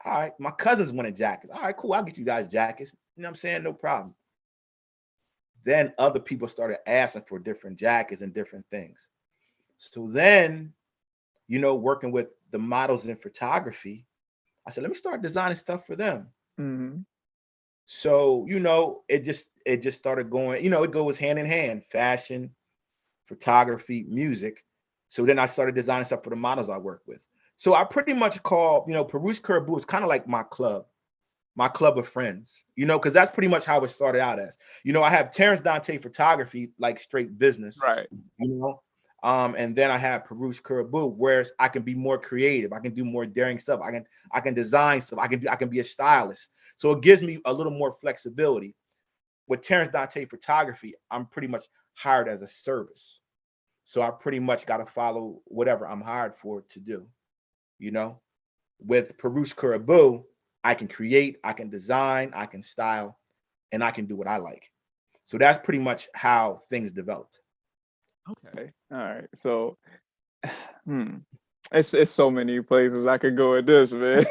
all right, my cousins wanted jackets. All right, cool. I'll get you guys jackets. You know what I'm saying? No problem. Then other people started asking for different jackets and different things. So then, working with the models in photography, I said, let me start designing stuff for them. Mm-hmm. So, it just started going, it goes hand in hand, fashion, photography, music. So then I started designing stuff for the models I work with. So I pretty much call, Perush Kurabu is kind of like my club of friends, because that's pretty much how it started out as. I have Terrance Donte photography, like straight business, Right. you know. And then I have Perush Kurabu, where I can be more creative. I can do more daring stuff. I can design stuff. I can be a stylist. So it gives me a little more flexibility. With Terrance Donte photography, I'm pretty much hired as a service. So I pretty much got to follow whatever I'm hired for to do, you know. With Perush Kurabu, I can create, I can design, I can style, and I can do what I like. So that's pretty much how things developed. Okay. All right. So, hmm. It's so many places I could go with this, man.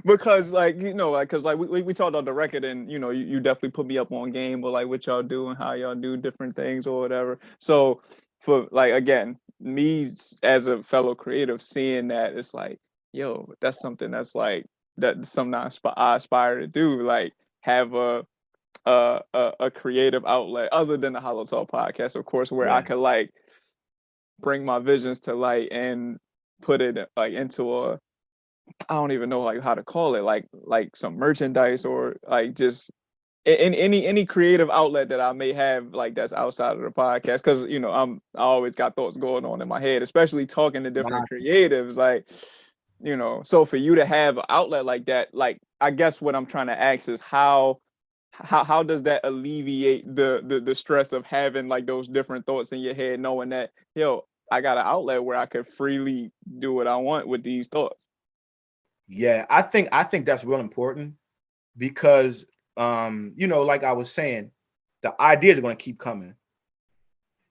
Because like because like we talked on the record, and you definitely put me up on game, but like what y'all do and how y'all do different things or whatever. So for like again, as a fellow creative, seeing that it's like, yo, that's something that's like that's something I aspire to do, like have a creative outlet other than the HolloTalk podcast, of course, where I Yeah. could like bring my visions to light and put it like into I don't even know like how to call it, like some merchandise or like just in any creative outlet that I may have, like that's outside of the podcast, because I always got thoughts going on in my head, especially talking to different Nah, creatives, like so for you to have an outlet like that, like I guess what I'm trying to ask is how does that alleviate the stress of having like those different thoughts in your head, knowing that I got an outlet where I could freely do what I want with these thoughts. yeah, I think that's real important because like I was saying, the ideas are going to keep coming.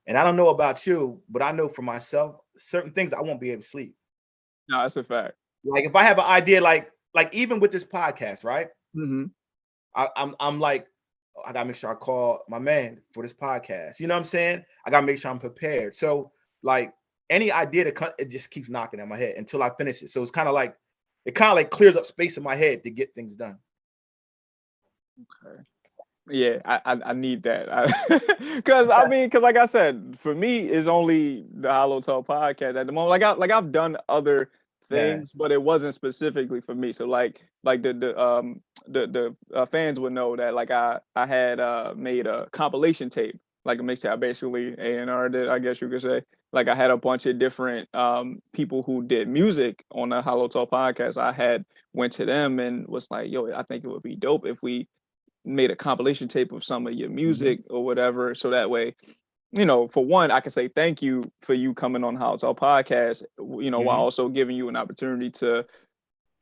And I don't know about you, but I know for myself, certain things I won't be able to sleep. No, that's a fact. Like if I have an idea, like even with this podcast, right? Hmm. I'm like, "Oh, I gotta make sure I call my man for this podcast. You know what I'm saying? I gotta make sure I'm prepared. So like any idea it just keeps knocking at my head until I finish it. So it's kind of like clears up space in my head to get things done. Okay. Yeah, I need that. Because I mean, because like I said, for me, it's only the Hollow Talk podcast at the moment. I've done other Yeah. things, but it wasn't specifically for me. So like the fans would know that like I had made a compilation tape, like a mixtape. I basically A&R did, I guess you could say. Like I had a bunch of different people who did music on the Hollow Talk podcast. I had went to them and was like, yo, I think it would be dope if we made a compilation tape of some of your Mhm. music or whatever. So that way, for one, I can say thank you for you coming on How It's All podcast, while Mhm. also giving you an opportunity to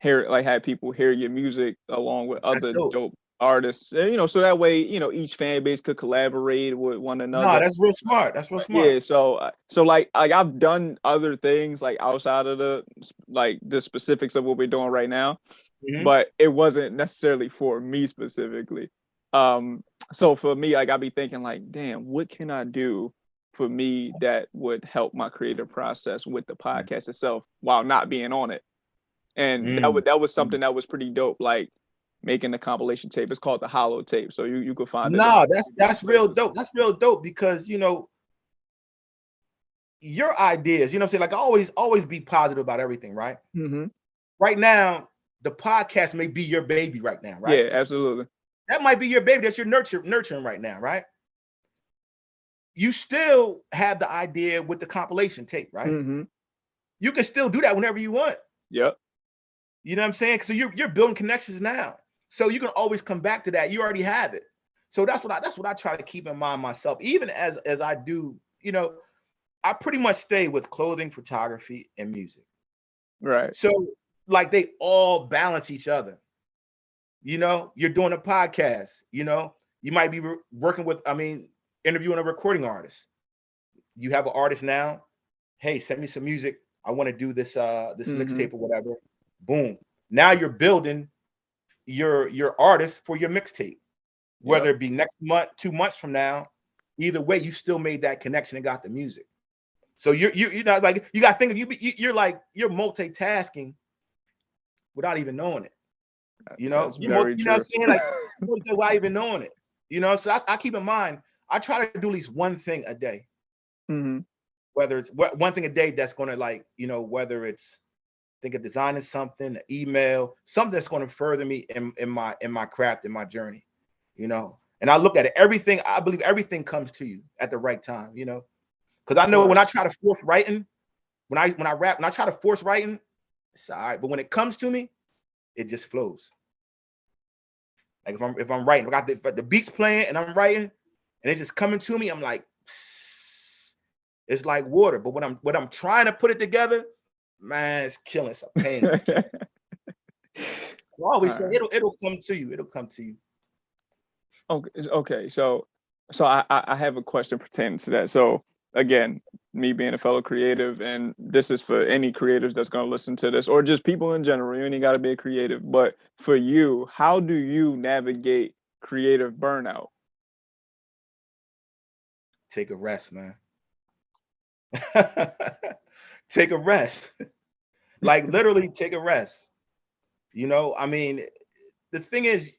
hear, like, have people hear your music along with That's other dope. dope artists. And, so that way, each fan base could collaborate with one No, another. that's real smart. That's real Yeah, smart. so like I've done other things like outside of the specifics of what we're doing right now, Mhm. but it wasn't necessarily for me specifically. Um, So for me, like I'll be thinking like, damn, what can I do for me that would help my creative process with the podcast itself while not being on it? And Mm. that was Mm. something that was pretty dope, like making the compilation tape. It's called the HolloTape. So you could find it in No, different that's real places. dope. That's real dope because your ideas, you know what I'm saying? Like always be positive about everything, right? Hmm. Right now, the podcast may be your baby right now, right? Yeah, absolutely. That might be your baby that you're nurturing right now, right? You still have the idea with the compilation tape, right? Hmm. You can still do that whenever you want. Yep. You know what I'm saying? So you're building connections now. So you can always come back to that. You already have it. So that's what I try to keep in mind myself. Even as I do, I pretty much stay with clothing, photography, and music. Right. So like they all balance each other. You're doing a podcast, you might be working with, interviewing a recording artist. You have an artist now. Hey, send me some music. I want to do this Hmm. mixtape or whatever. Boom. Now you're building your artist for your mixtape. Yep. Whether it be next month, 2 months from now, either way, you still made that connection and got the music. So you're like you got to think of you're multitasking without even knowing it. That's very You know what I'm true. saying? Like without even knowing it. So I keep in mind. I try to do at least one thing a day, Hmm. whether it's one thing a day that's going to whether it's think of designing something, an email, something that's going to further me in my craft, in my journey. And I look at it, everything. I believe everything comes to you at the right time. Because I Of know when I course. try to force writing, when I rap, when I try to force writing, it's all right. But when it comes to me, it just flows. Like if I'm writing, I got the beats playing and I'm writing, and it's just coming to me. I'm like, it's like water. But when I'm trying to put it together, man, it's killing. It's a pain. It's killing. I always say Alright. it'll come to you. It'll come to you. Okay. So I have a question pertaining to that. So again, me being a fellow creative, and this is for any creatives that's gonna listen to this, or just people in general. You ain't gotta be a creative, but for you, how do you navigate creative burnout? Take a rest, man. Take a rest. Like literally take a rest. The thing is,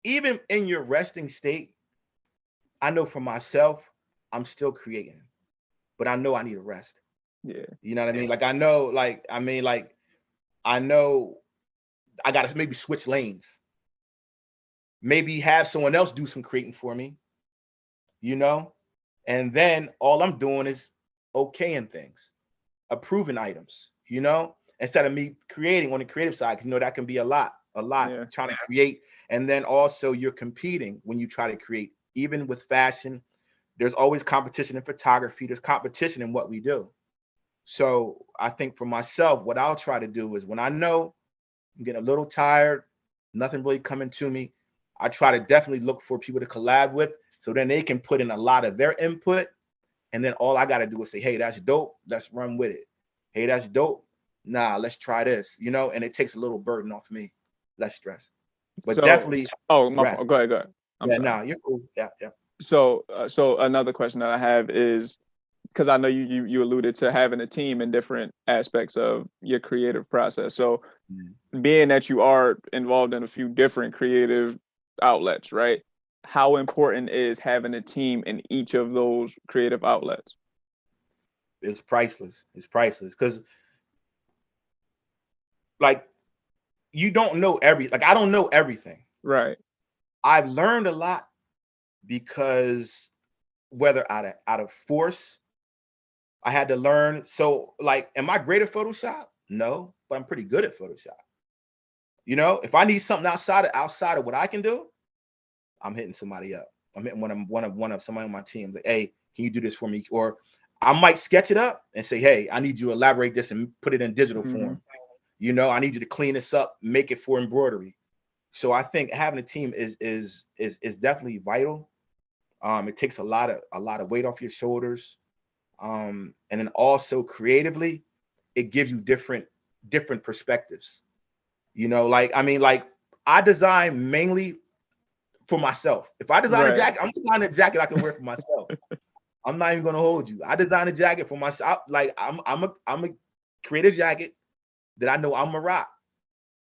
even in your resting state, I know for myself, I'm still creating, but I know I need a rest. Yeah. You know what I mean? Like I know I gotta maybe switch lanes, maybe have someone else do some creating for me, you know, and then all I'm doing is okaying things, approving items, instead of me creating on the creative side, because that can be a lot Yeah. trying to create. And then also you're competing when you try to create, even with fashion. There's always competition in photography, there's competition in what we do. So I think for myself, what I'll try to do is when I know I'm getting a little tired, nothing really coming to me, I try to definitely look for people to collab with so then they can put in a lot of their input. And then all I got to do is say, hey, that's dope. Let's run with it. Hey, that's dope. Nah, let's try this, and it takes a little burden off me, less stress. But So, definitely oh, my rest. fault. Go ahead. Go ahead. I'm Yeah, sorry. nah, you're cool. Yeah, yeah. So another question that I have is because I know you alluded to having a team in different aspects of your creative process. So Mm. being that you are involved in a few different creative outlets, right? How important is having a team in each of those creative outlets? It's priceless. It's priceless. Because like you don't know like I don't know everything. Right. I've learned a lot because whether out of force, I had to learn. So like, am I great at Photoshop? No, but I'm pretty good at Photoshop. If I need something outside of what I can do, I'm hitting somebody up. I'm hitting one of somebody on my team. Like, hey, can you do this for me? Or I might sketch it up and say, hey, I need you to elaborate this and put it in digital Mm-hmm. form. I need you to clean this up, make it for embroidery. So I think having a team is definitely vital. It takes a lot of weight off your shoulders. And then also creatively, it gives you different perspectives. Like I design mainly for myself. If I design a Right. jacket, I'm designing a jacket I can wear for myself. I'm not even gonna hold you. I design a jacket for myself. Like I'm a create a jacket that I know I'm a rock,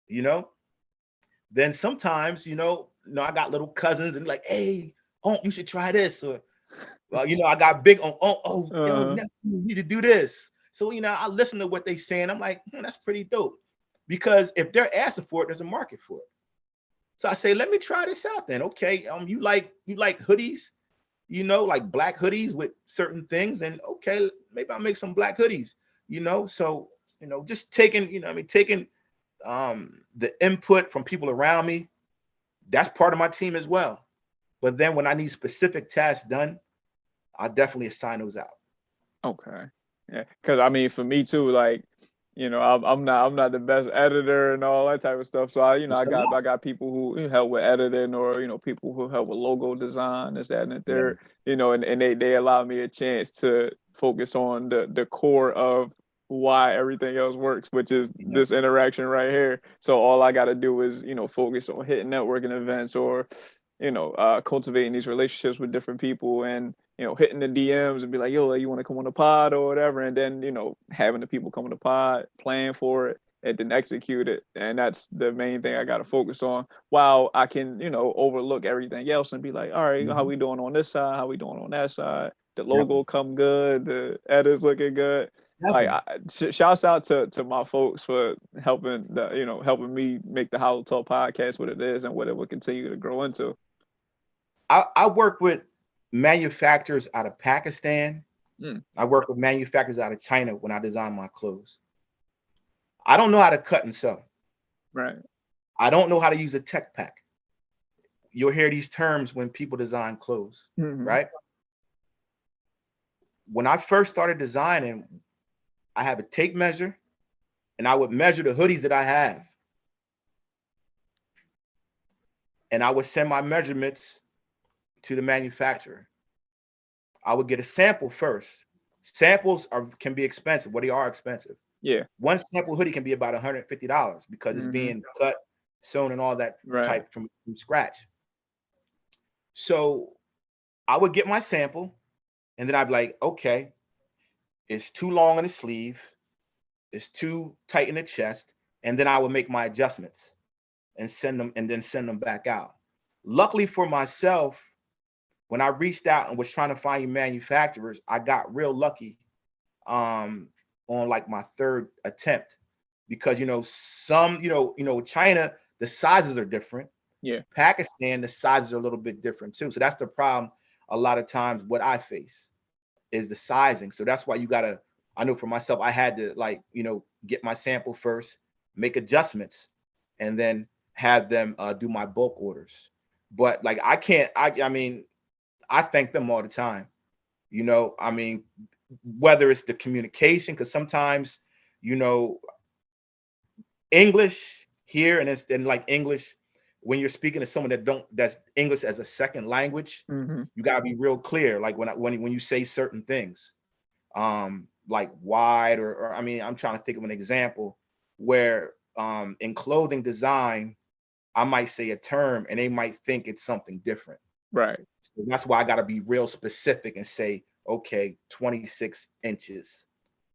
you know. Then sometimes, I got little cousins and like, hey, oh, you should try this. Or well, I got big on, yo, Uh-huh. nephew, you need to do this. So, I listen to what they saying. I'm like, that's pretty dope. Because if they're asking for it, there's a market for it. So I say, let me try this out then. Okay. You like hoodies, like black hoodies with certain things. And okay, maybe I'll make some black hoodies, So, just taking the input from people around me. That's part of my team as well. But then when I need specific tasks done, I definitely assign those out. Okay. Yeah. Because I mean, for me too, like, I'm not the best editor and all that type of stuff. So It's I a got lot. I got people who help with editing, or people who help with logo design, this, that, and the Yeah. third. And they allow me a chance to focus on the core of why everything else works, which is Yeah. this interaction right here. So all I got to do is focus on hitting networking events, or cultivating these relationships with different people, and hitting the DMs and be like, yo, you want to come on the pod or whatever, and then having the people come on the pod, plan for it, and then execute it, and that's the main thing I got to focus on. While I can overlook everything else and be like, all right, how Mhm. we doing on this side? How we doing on that side? The logo Definitely. come good, the edit's looking good. Like, Definitely. shouts out to my folks for helping me make the HolloTalk podcast what it is and what it will continue to grow into. I work with manufacturers out of Pakistan. Mm, I work with manufacturers out of China when I design my clothes. I don't know how to cut and sew. right. I don't know how to use a tech pack. You'll hear these terms when people design clothes, Hmm. right? When I first started designing, I have a tape measure and I would measure the hoodies that I have. And I would send my measurements to the manufacturer. I would get a sample first. Samples can be expensive. Well, they are expensive. Yeah. One sample hoodie can be about $150 because it's Hmm. being cut, sewn, and all that Right. type from scratch. So I would get my sample, and then I'd be like, okay, it's too long in the sleeve, it's too tight in the chest, and then I would make my adjustments and send them back out. Luckily for myself, when I reached out and was trying to find manufacturers, I got real lucky um, on like my third attempt because some China, the sizes are different. Yeah. Pakistan, the sizes are a little bit different too. So that's the problem. A lot of times, what I face is the sizing. So that's why you gotta. I know for myself, I had to get my sample first, make adjustments, and then have them do my bulk orders. But like I can't. I mean, I thank them all the time. I mean, whether it's the communication, because sometimes, you know, English here and it's and like English when you're speaking to someone that's English as a second language, Hmm. you gotta be real clear. Like when you say certain things, like wide or I mean, I'm trying to think of an example where in clothing design, I might say a term and they might think it's something different. Right. So that's why I got to be real specific and say, okay, 26 inches,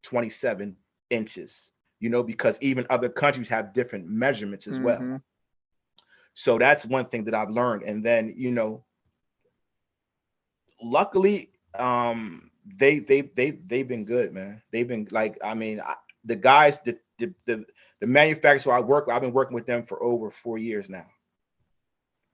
27 inches, because even other countries have different measurements as well. Hmm. So that's one thing that I've learned. And then, luckily, they've been good, man. They've been like, I mean, the guys, the manufacturers who I work with, I've been working with them for over 4 years now.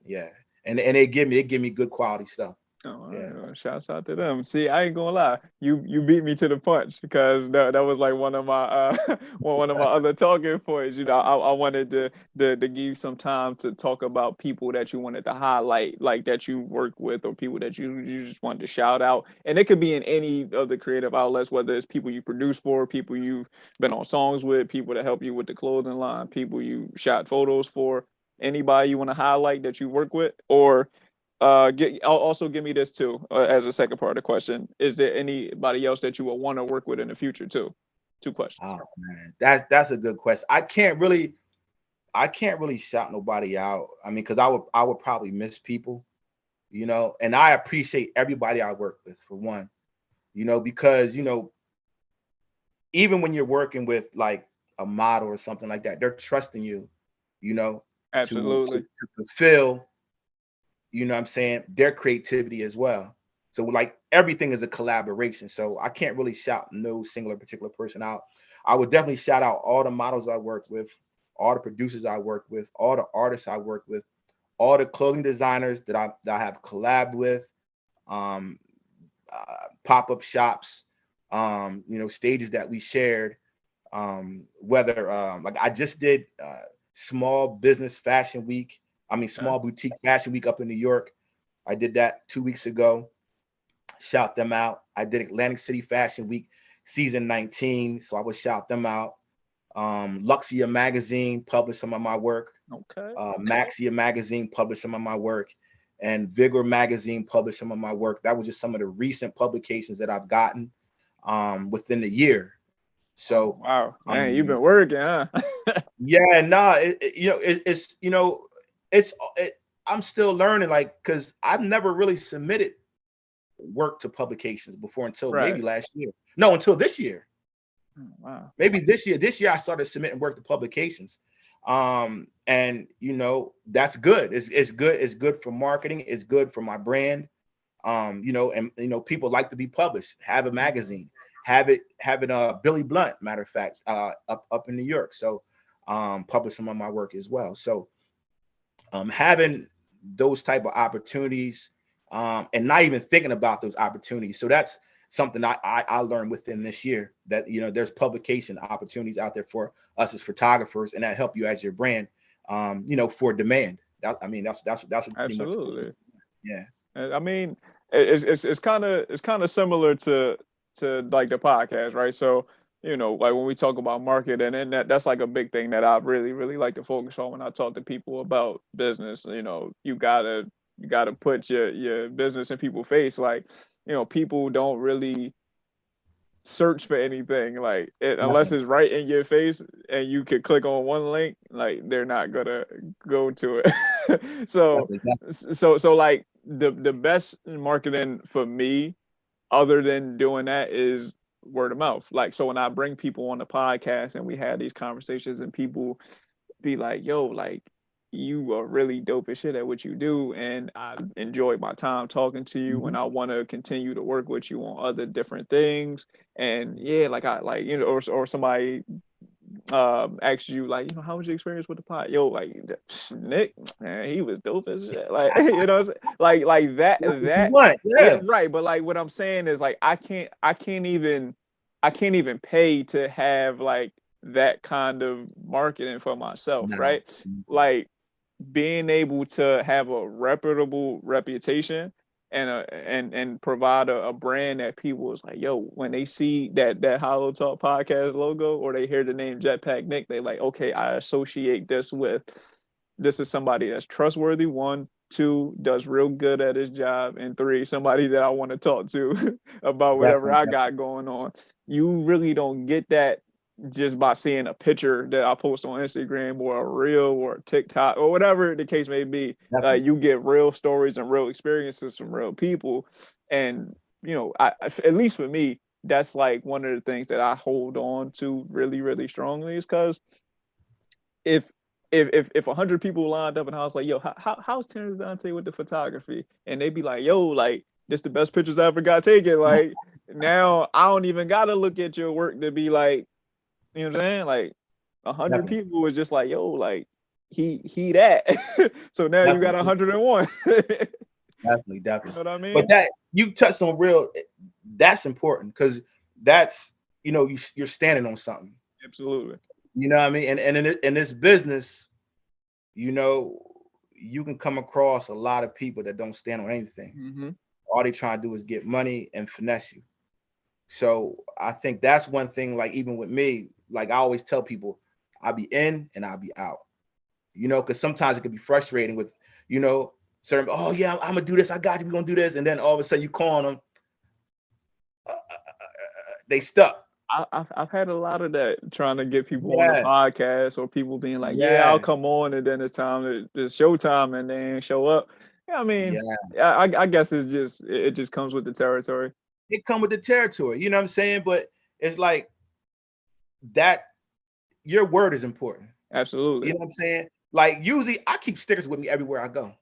Yeah. And they give me good quality stuff. Oh, all Yeah. right. Well, shouts out to them. See, I ain't gonna lie, you beat me to the punch, because that was like one of my one of my other talking points. I wanted to give you some time to talk about people that you wanted to highlight, like that you work with, or people that you just wanted to shout out. And it could be in any of the creative outlets, whether it's people you produce for, people you've been on songs with, people that help you with the clothing line, people you shot photos for, anybody you want to highlight that you work with. Or also give me this too, as a second part of the question. Is there anybody else that you will want to work with in the future too? Two questions. Oh man, that's a good question. I can't really. I can't really shout nobody out. I mean, because I would probably miss people, and I appreciate everybody I work with for one, because even when you're working with like a model or something like that, they're trusting you, you know, Absolutely. to fulfill, what I'm saying, their creativity as well. So like everything is a collaboration. So I can't really shout no singular particular person out. I would definitely shout out all the models I work with, all the producers I work with, all the artists I work with, all the clothing designers that I have collabed with, um, pop-up shops, stages that we shared. Whether like I just did small business fashion week, Okay. small boutique fashion week up in New York. I did that 2 weeks ago. Shout them out. I did Atlantic City Fashion Week season 19, so I would shout them out. Luxia Magazine published some of my work. Okay. Maxia Magazine published some of my work, and Vigor Magazine published some of my work. That was just some of the recent publications that I've gotten within the year. Oh So, wow, man, you've um, been working, huh? yeah, nah, it's I'm still learning, like, because I've never really submitted work to publications before until maybe Right. last year. No, until this year. Oh, wow. Maybe this year. This year I started submitting work to publications. And that's good. It's good. It's good for marketing. It's good for my brand. And people like to be published. Have a magazine. Have it Billy Blunt, matter of fact, up in New York. So publish some of my work as well. So having those type of opportunities, and not even thinking about those opportunities. So that's something I learned within this year, that there's publication opportunities out there for us as photographers, and that help you as your brand, for demand. That's what pretty much. Absolutely. Yeah. I mean, it's kind of similar to like the podcast, right? So like when we talk about marketing, and that's like a big thing that I really like to focus on when I talk to people about business. You gotta put your business in people's face. Like people don't really search for anything like unless Nothing. it's right in your face and you could click on one link, like they're not gonna go to it. so Definitely. Definitely. so like the best marketing for me, other than doing that, is word of mouth. Like, so when I bring people on the podcast and we have these conversations and people be like, yo, like you are really dope as shit at what you do, and I enjoyed my time talking to you, and Mhm. I want to continue to work with you on other different things. And yeah, like I like or somebody asks you like, how was your experience with the pot? Yo, like Nick, man, he was dope as shit. Like what I'm saying? Like That's what you that want. yeah, Yeah. right. But like what I'm saying is like I can't even pay to have like that kind of marketing for myself, No. right? Like being able to have a reputable reputation and provide a brand that people is like, yo, when they see that HolloTalk podcast logo or they hear the name Jetpack Nick, they like, okay, I associate this is somebody that's trustworthy. One, two, does real good at his job, and three, somebody that I want to talk to about whatever Definitely. I Definitely. got going on. You really don't get that just by seeing a picture that I post on Instagram or a reel or a TikTok or whatever the case may be. Definitely. You get real stories and real experiences from real people, and at least for me, that's like one of the things that I hold on to really strongly, is because if if 100 people lined up and I was like, yo, how's Terrance Donte with the photography, and they be like, yo, like this the best pictures I ever got taken, like now I don't even gotta look at your work to be like, you know what I'm saying? Like 100 Definitely. people was just like, yo, like he that. So now you got Definitely. 101. You Definitely. know Definitely. what I But mean? that you touched on real. That's important because that's you're standing on something. Absolutely. You know what I mean? And in this business, you know, you can come across a lot of people that don't stand on anything. Mm-hmm. All they try to do is get money and finesse you. So I think that's one thing, like even with me, like I always tell people, I'll be in and I'll be out. Because sometimes it can be frustrating with, you know, certain, oh yeah, I'm gonna do this, I got you, we're gonna do this. And then all of a sudden you call on them, they stuck. I've had a lot of that trying to get people on the Yeah, podcast or people being like, yeah, I'll yeah, come on, and then it's time to it's showtime and then show up. Yeah, I mean, yeah. I guess it just comes with the territory. It come with the territory, you know what I'm saying? But it's like that. Your word is important. You Absolutely. know what I'm saying? Like usually, I keep stickers with me everywhere I go.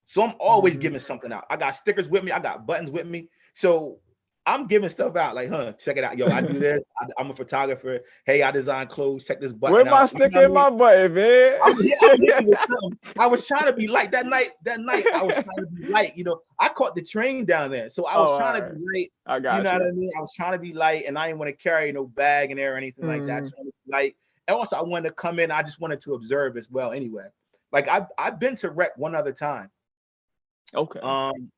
So I'm always Mhm. giving something out. I got stickers with me. I got buttons with me. So I'm giving stuff out like, check it out. Yo, I do this. I'm a photographer. Hey, I design clothes. Check this Where button my out. You know sticker what I in mean? my button, man? I'm hitting you with something. I was trying to be light that night. That night, I was trying to be light. I caught the train down there, so I was Oh, trying all to be right. light. I You know got what I you. mean? I was trying to be light, and I didn't want to carry no bag in there or anything like that. Mm, Trying to be light. And also, I wanted to come in. I just wanted to observe as well. Anyway, like I've been to rec one other time. okay.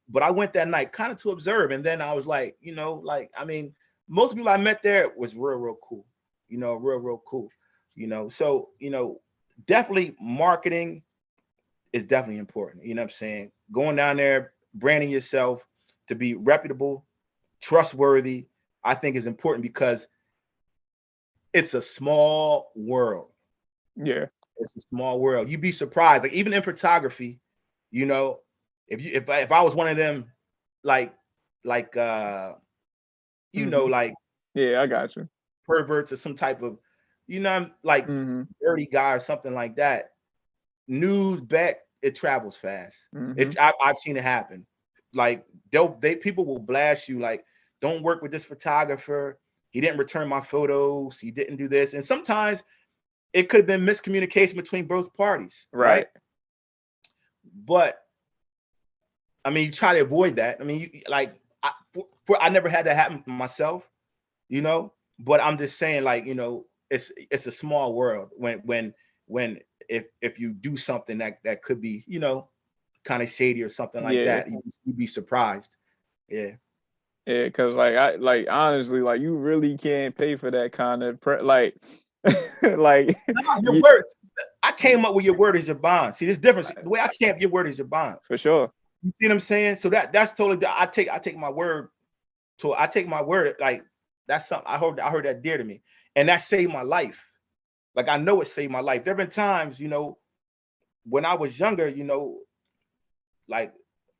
But I went that night kind of to observe, and then I was like, like I mean, most people I met there was real cool. Real cool. So definitely marketing is definitely important. You know what I'm saying? Going down there, branding yourself to be reputable, trustworthy, I think is important because it's a small world. Yeah. It's a small world. You'd be surprised. Like even in photography, you know, if I was one of them, like like Hmm. like Yeah, I got you. perverts or some type of, like Hmm. dirty guy or something like that, news back, it travels fast. Hmm. I've seen it happen. Like people will blast you like, don't work with this photographer. He didn't return my photos. He didn't do this. And sometimes it could have been miscommunication between both parties, right? Right. But I mean, you try to avoid that. I mean, I never had that happen to myself, you know. But I'm just saying, like, it's a small world when if you do something that could be, kind of shady or something like Yeah. that, you'd be surprised. Yeah. Yeah, because like honestly, like you really can't pay for that kind of like No, your yeah, word. I came up with your word is your bond. See, this difference. The way I camp your word is your bond. for sure. You see what I'm saying? So that's totally. I take my word to. I take my word like that's something I heard that dear to me, and that saved my life. Like I know it saved my life. There have been times, when I was younger, like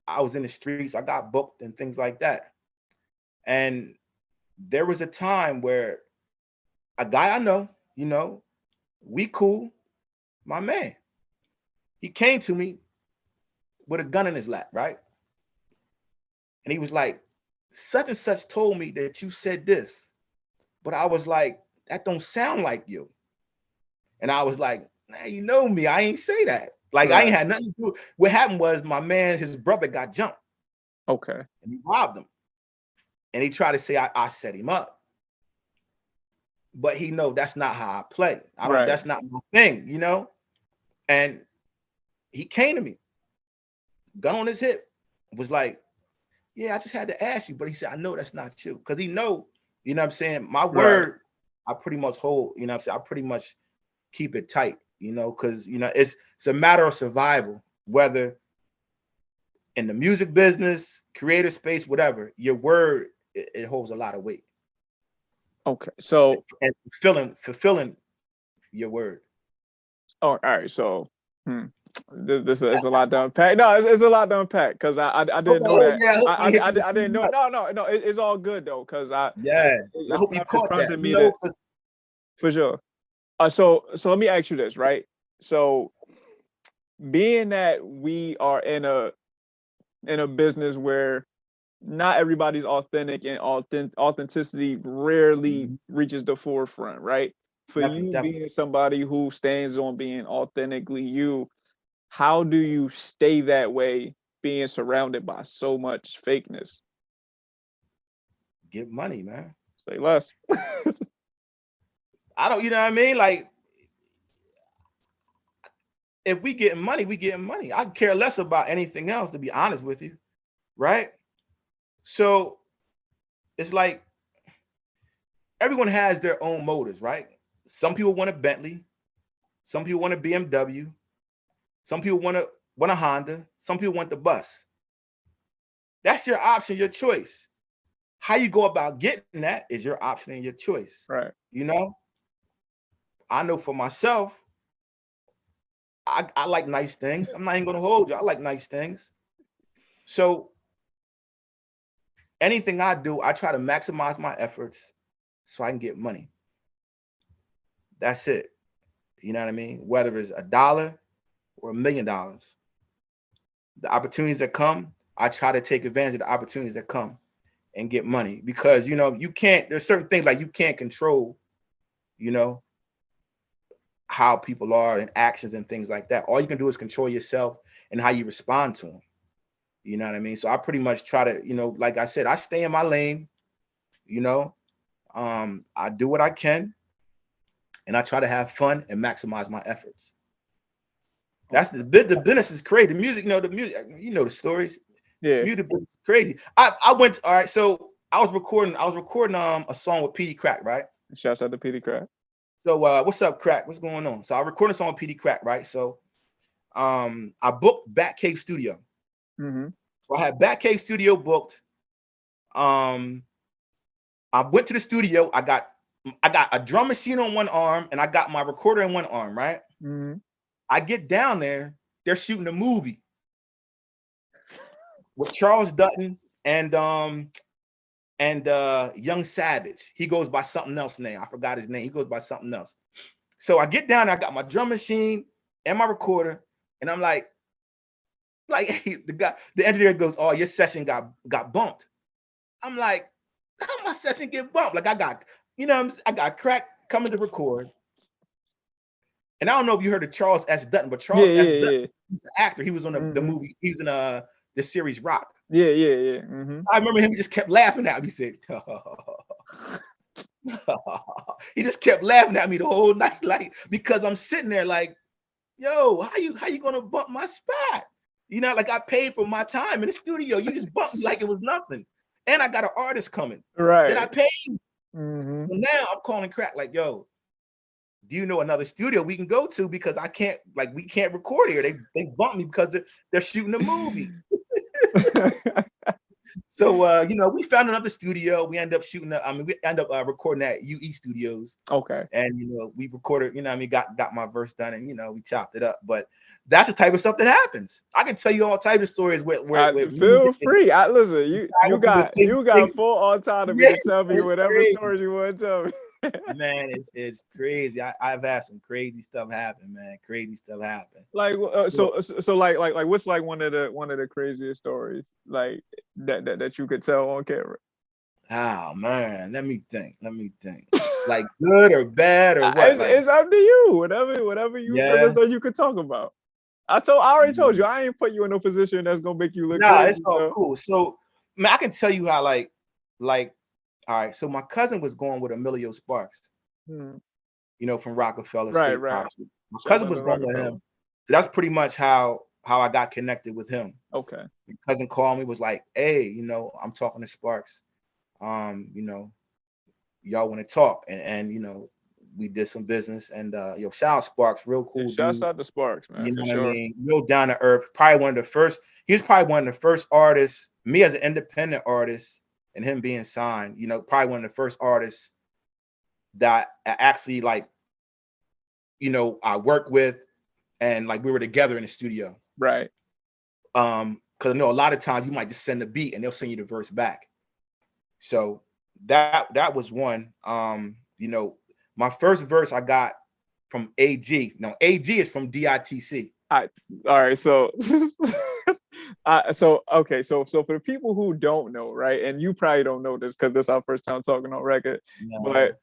I was in the streets, I got booked and things like that. And there was a time where a guy I know, we cool, my man. He came to me with a gun in his lap, right? And he was like, such and such told me that you said this. But I was like, that don't sound like you. And I was like, nah, you know me, I ain't say that. Like I ain't Right. had nothing to do. What happened was my man, his brother got jumped Okay. and he robbed him. And he tried to say I set him up. But he know that's not how I play. Right. That's not my thing. And he came to me, gun on his hip, was like, yeah, I just had to ask you. But he said, I know that's not you. Because he know, what I'm saying? My Right. word, I pretty much hold, what I'm saying? I pretty much keep it tight, because it's a matter of survival, whether in the music business, creative space, whatever, your word it holds a lot of weight. Okay. So, And fulfilling your word. oh, all right. So, hmm, this is a lot to unpack. No, it's a lot to unpack because I didn't know Oh that. yeah, I hope I hit you with I too didn't know. much. No. It's all good though because Yeah, and I hope you it's caught that. prompted me to 'Cause for sure. So let me ask you this, right? So being that we are in a business where not everybody's authentic and authenticity rarely Mhm, reaches the forefront, right? For definitely, you definitely. being somebody who stands on being authentically you, how do you stay that way being surrounded by so much fakeness? Get money, man. Say less. I don't, you know what I mean? Like, if we getting money, we getting money. I care less about anything else, to be honest with you, right? So it's like everyone has their own motives, right? Some people want a Bentley, some people want a BMW, some people want a Honda, some people want the bus. That's your option, your choice. How you go about getting that is your option and your choice. Right. You know, I know for myself, I like nice things. I'm not even gonna hold you. I like nice things. So anything I do, I try to maximize my efforts so I can get money. That's it. You know what I mean? Whether it's $1 or $1 million, the opportunities that come, I try to take advantage of the opportunities that come and get money, because you can't. There's certain things like you can't control. You know how people are and actions and things like that. All you can do is control yourself and how you respond to them. You know what I mean? So I pretty much try to, like I said, I stay in my lane. You know, I do what I can, and I try to have fun and maximize my efforts. That's the bit. The business is crazy. The music, the music, the stories. Yeah. Music business is crazy. I went. All right. So I was recording a song with PD Crack, right? Shouts out to PD Crack. So what's up, Crack? What's going on? So I recorded a song with PD Crack, right? So I booked Batcave Studio. Mm-hmm. So I had Batcave Studio booked. I went to the studio. I got a drum machine on one arm, and I got my recorder in one arm, right? Mm-hmm. I get down there, they're shooting a movie with Charles Dutton and Young Savage. He goes by something else name. I forgot his name. He goes by something else. So I get down, I got my drum machine and my recorder, and I'm like the engineer goes, "Oh, your session got bumped." I'm like, "How my session get bumped?" Like I got, I got Crack coming to record. And I don't know if you heard of Charles S. Dutton, but Charles S. Dutton, he's an actor. He was on the movie. He was in the series Rock. Yeah. Mm-hmm. I remember him just kept laughing at me. He said, he just kept laughing at me the whole night, like, because I'm sitting there like, yo, how you gonna bump my spot? Like I paid for my time in the studio. You just bumped me like it was nothing. And I got an artist coming that I Right. paid. Mm-hmm. So now I'm calling Crack like, yo, do you know another studio we can go to, because we can't record here. They bumped me because they're shooting a movie. So we found another studio. We end up recording at UE Studios. Okay. And we recorded, got my verse done, and we chopped it up. But that's the type of stuff that happens. I can tell you all types of stories where feel free. Listen, you got full autonomy Yeah, to tell me whatever crazy. stories you want to tell me. Man, it's crazy. I've had some crazy stuff happen, man. Crazy stuff happen. Like so like what's like one of the craziest stories like that you could tell on camera? Oh man, let me think. Like good or bad or what? It's up to you. Whatever you feel as though you could talk about. I already told you I ain't put you in a position that's gonna make you look crazy. It's all cool. So man, I can tell you how like all right. So my cousin was going with Emilio Sparks, from Rockefeller State College. My cousin was going with him. So that's pretty much how I got connected with him. Okay. My cousin called me, was like, "Hey, I'm talking to Sparks. Y'all want to talk?" And we did some business, and shout out Sparks, real cool dude. Shouts out to Sparks, man. You know what I mean? Real down to earth. Probably one of the first. He was probably one of the first artists. Me as an independent artist, and him being signed. Probably one of the first artists that I actually I worked with, and like we were together in the studio. Right. Because I know a lot of times you might just send the beat and they'll send you the verse back. So that was one. My first verse I got from AG. Now AG is from DITC. All right. So okay. So for the people who don't know, right, and you probably don't know this because this is our first time talking on record, but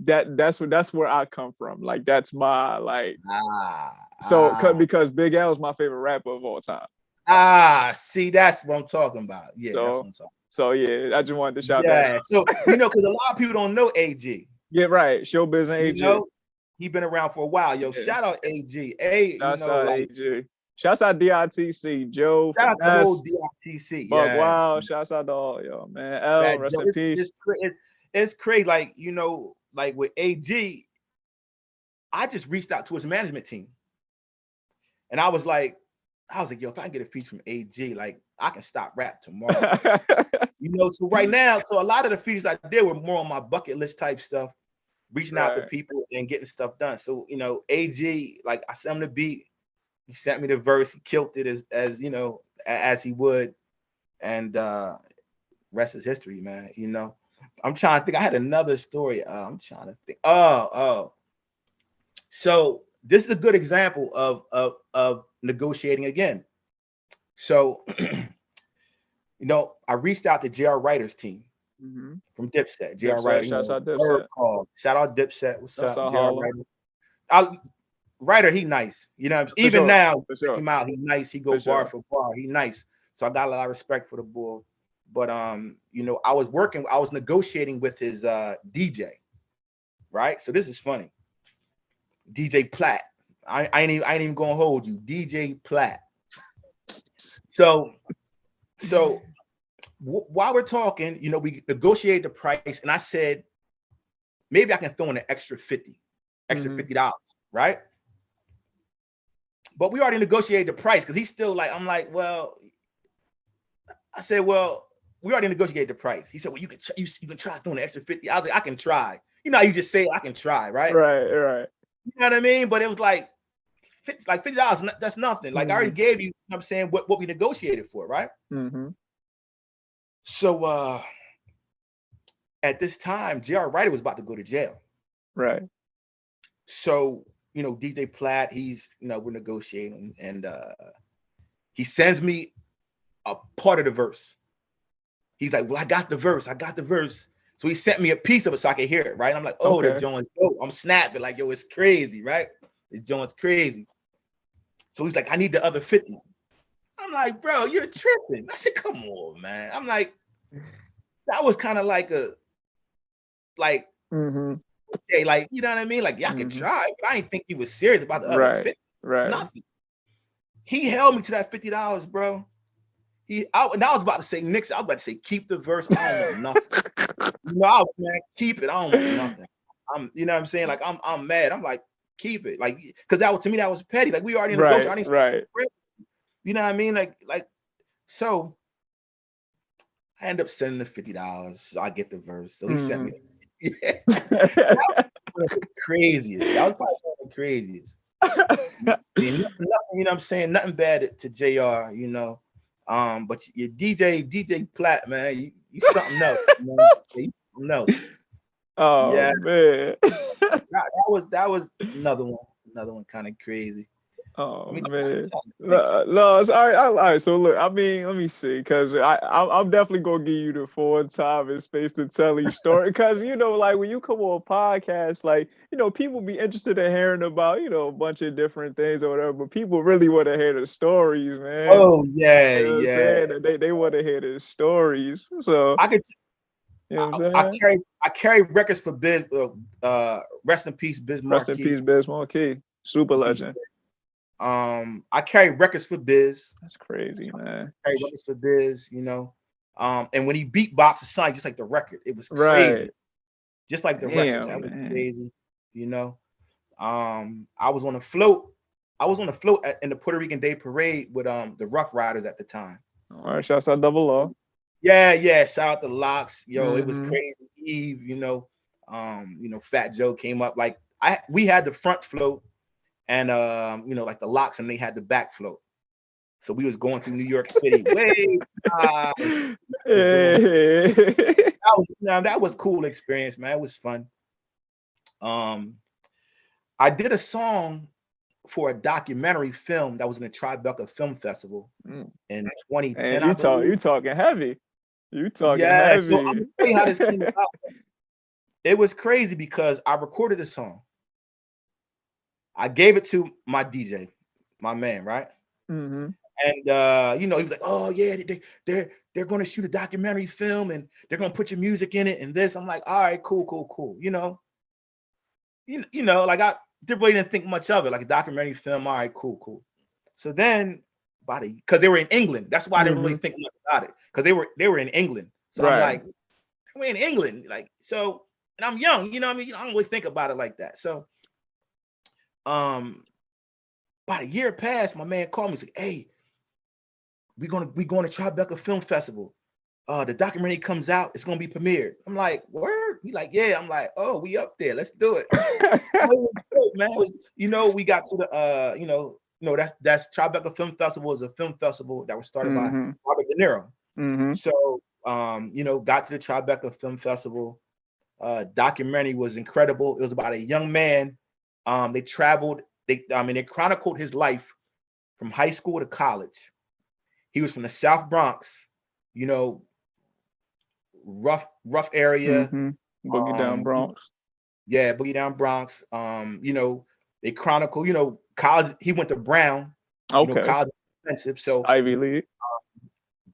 that's where I come from. Like that's my because Big L is my favorite rapper of all time. See, that's what I'm talking about. Yeah, that's what I'm talking. So yeah, I just wanted to shout that out. So because a lot of people don't know AG. Yeah, right. Showbiz and AG. He been around for a while. Yo, shout out AG. Hey, Shouts out AG. Shouts out DITC. Joe. Shout out the whole DITC. Buck Wild. Shouts out to all y'all, man. L, rest in peace. It's crazy. Like with AG, I just reached out to his management team, and I was like, yo, if I can get a feature from AG, like I can stop rap tomorrow. So right now, so a lot of the features I did were more on my bucket list type stuff, reaching out to Right. people and getting stuff done. So, AG, like I sent him the beat, he sent me the verse, he killed it as he would. And rest is history, man. I'm trying to think. I had another story. I'm trying to think. Oh. So this is a good example of negotiating again. So, I reached out to JR Writer's team Mm-hmm. from Dipset. JR Dipset. Writer, Shouts out Verb Dipset. Call. Shout out Dipset. What's Shouts up, out JR Hollow. Writer? Writer, he nice. For Even sure. now, For check sure. him out. He nice. He go For bar sure. for bar. He nice. So I got a lot of respect for the boy. But I was negotiating with his DJ, right? So this is funny. DJ Platt. I ain't even gonna hold you. DJ Platt. So while we're talking, we negotiated the price, and I said maybe I can throw in an extra $50, $50, right? But we already negotiated the price because he's still like, I'm like, well, I said, well, we already negotiated the price. He said, well, you can try throwing an extra 50. I was like, I can try. How you just say I can try, right? Right. You know what I mean? But it was like $50. That's nothing. Like I already gave you, I'm saying what we negotiated for, right? Mm-hmm. So at this time, JR Writer was about to go to jail. Right. So, DJ Platt, he's, we're negotiating, and he sends me a part of the verse. He's like, well, I got the verse. So he sent me a piece of it so I could hear it, right? I'm like, oh, the joint's dope. I'm snapping like, yo, it's crazy, right? The joint's crazy. So he's like, I need the other 50. I'm like, bro, you're tripping. I said, come on, man. I'm like, that was kind of like okay, like, you know what I mean? Like, I can try, but I didn't think he was serious about the other 50. Right. Nothing. He held me to that $50, bro. I was about to say Nixon. I was about to say keep the verse. I don't want nothing. Man, keep it. I don't want nothing. You know what I'm saying? Like I'm mad. I'm like, keep it. Like, because to me that was petty. Like we already negotiated. Right. You know what I mean? Like so. I end up sending the $50. So I get the verse. So he sent me. That was one of the craziest. That was probably one of the craziest. Nothing, you know what I'm saying? Nothing bad to JR, but your DJ Platt, man, you something else, man. You something else. Oh Yeah, man. that was another one kind of crazy. Oh man, no, it's all right. All right. So look, I mean, let me see, because I'm definitely gonna give you the full time and space to tell your story, because like when you come on a podcast, like people be interested in hearing about a bunch of different things or whatever, but people really want to hear the stories, man. Oh yeah, you know what I'm saying? They want to hear the stories. So I could. You know what I'm saying? I carry records for Biz. Rest in peace, Biz Marquis. Rest in peace, Biz Marquis. Super legend. I carry records for Biz. That's crazy, man. I carry records for Biz, and when he beatboxed the song, just like the record, it was crazy. Just like the record, that was crazy, I was on a float. In the Puerto Rican Day Parade with the Rough Riders at the time. All right, shouts out Double O. Yeah. Shout out to Locks. Yo, it was crazy. Eve, Fat Joe came up. Like we had the front float, and like the Locks, and they had the back float. So we was going through New York City. That was a cool experience, man. It was fun. I did a song for a documentary film that was in the Tribeca Film Festival in 2010. You talking heavy. You talking heavy. So I'm gonna tell you how this came about. It was crazy because I recorded a song. I gave it to my DJ, my man, right? And he was like, "Oh yeah, they're going to shoot a documentary film, and they're going to put your music in it, and this." I'm like, "All right, cool. Like I really didn't think much of it, like a documentary film. All right, cool. So then, because they were in England, that's why I didn't really think much about it, because they were in England. So I'm like, we're in England, like so, and I'm young, I don't really think about it like that. So, about a year passed, my man called me. He's like, "Hey, we're going to Tribeca Film Festival. the documentary comes out, it's gonna be premiered. I'm like, word? He like, yeah. I'm like, oh, we up there. Let's do it. It was dope, man. It was, we got to the that's Tribeca Film Festival is a film festival that was started by Mm-hmm. Robert De Niro. Mm-hmm. So got to the Tribeca Film Festival. Documentary was incredible. It was about a young man. They chronicled his life from high school to college. He was from the South Bronx, rough area. Mm-hmm. Boogie Down Bronx. Yeah, Boogie Down Bronx. They chronicle, college. He went to Brown. Okay. College is expensive, so Ivy League.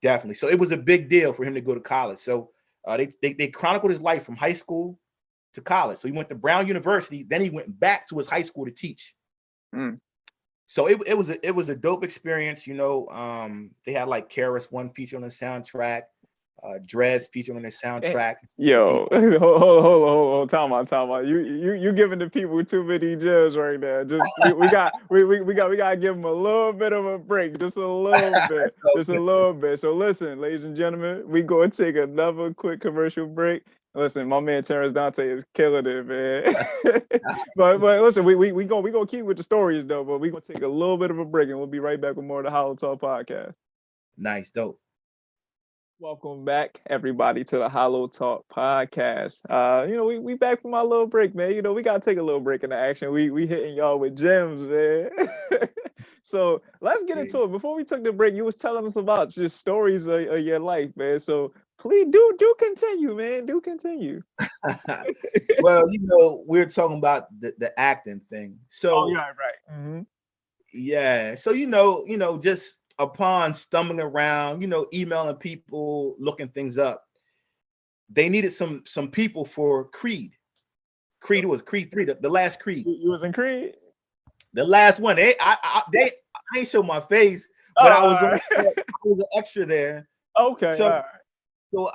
definitely. So it was a big deal for him to go to college. So they chronicled his life from high school to college. So he went to Brown University, then he went back to his high school to teach. Mm. So it was a dope experience. They had like KRS One feature on the soundtrack, Drez feature on the soundtrack. Yo, hold, time out. You giving the people too many gems right now. Just we gotta give them a little bit of a break, just a little bit, just a little bit. So listen, ladies and gentlemen, we gonna take another quick commercial break. Listen, my man Terrance Donte is killing it, man. but listen, we gonna keep with the stories though, but we gonna take a little bit of a break and we'll be right back with more of the HolloTalk podcast. Nice, dope. Welcome back, everybody, to the HolloTalk podcast. We back from our little break, man. We gotta take a little break in the action. We hitting y'all with gems, man. So let's get into it. Before we took the break, you was telling us about your stories of your life, man. So please do continue, man. Do continue. Well, we're talking about the acting thing. So right. Mm-hmm. yeah. So just upon stumbling around, emailing people, looking things up, they needed some people for Creed. Creed was Creed 3, the last Creed. You was in Creed? The last one. I ain't show my face, but I was right. I was an extra there. Okay. So, all right. so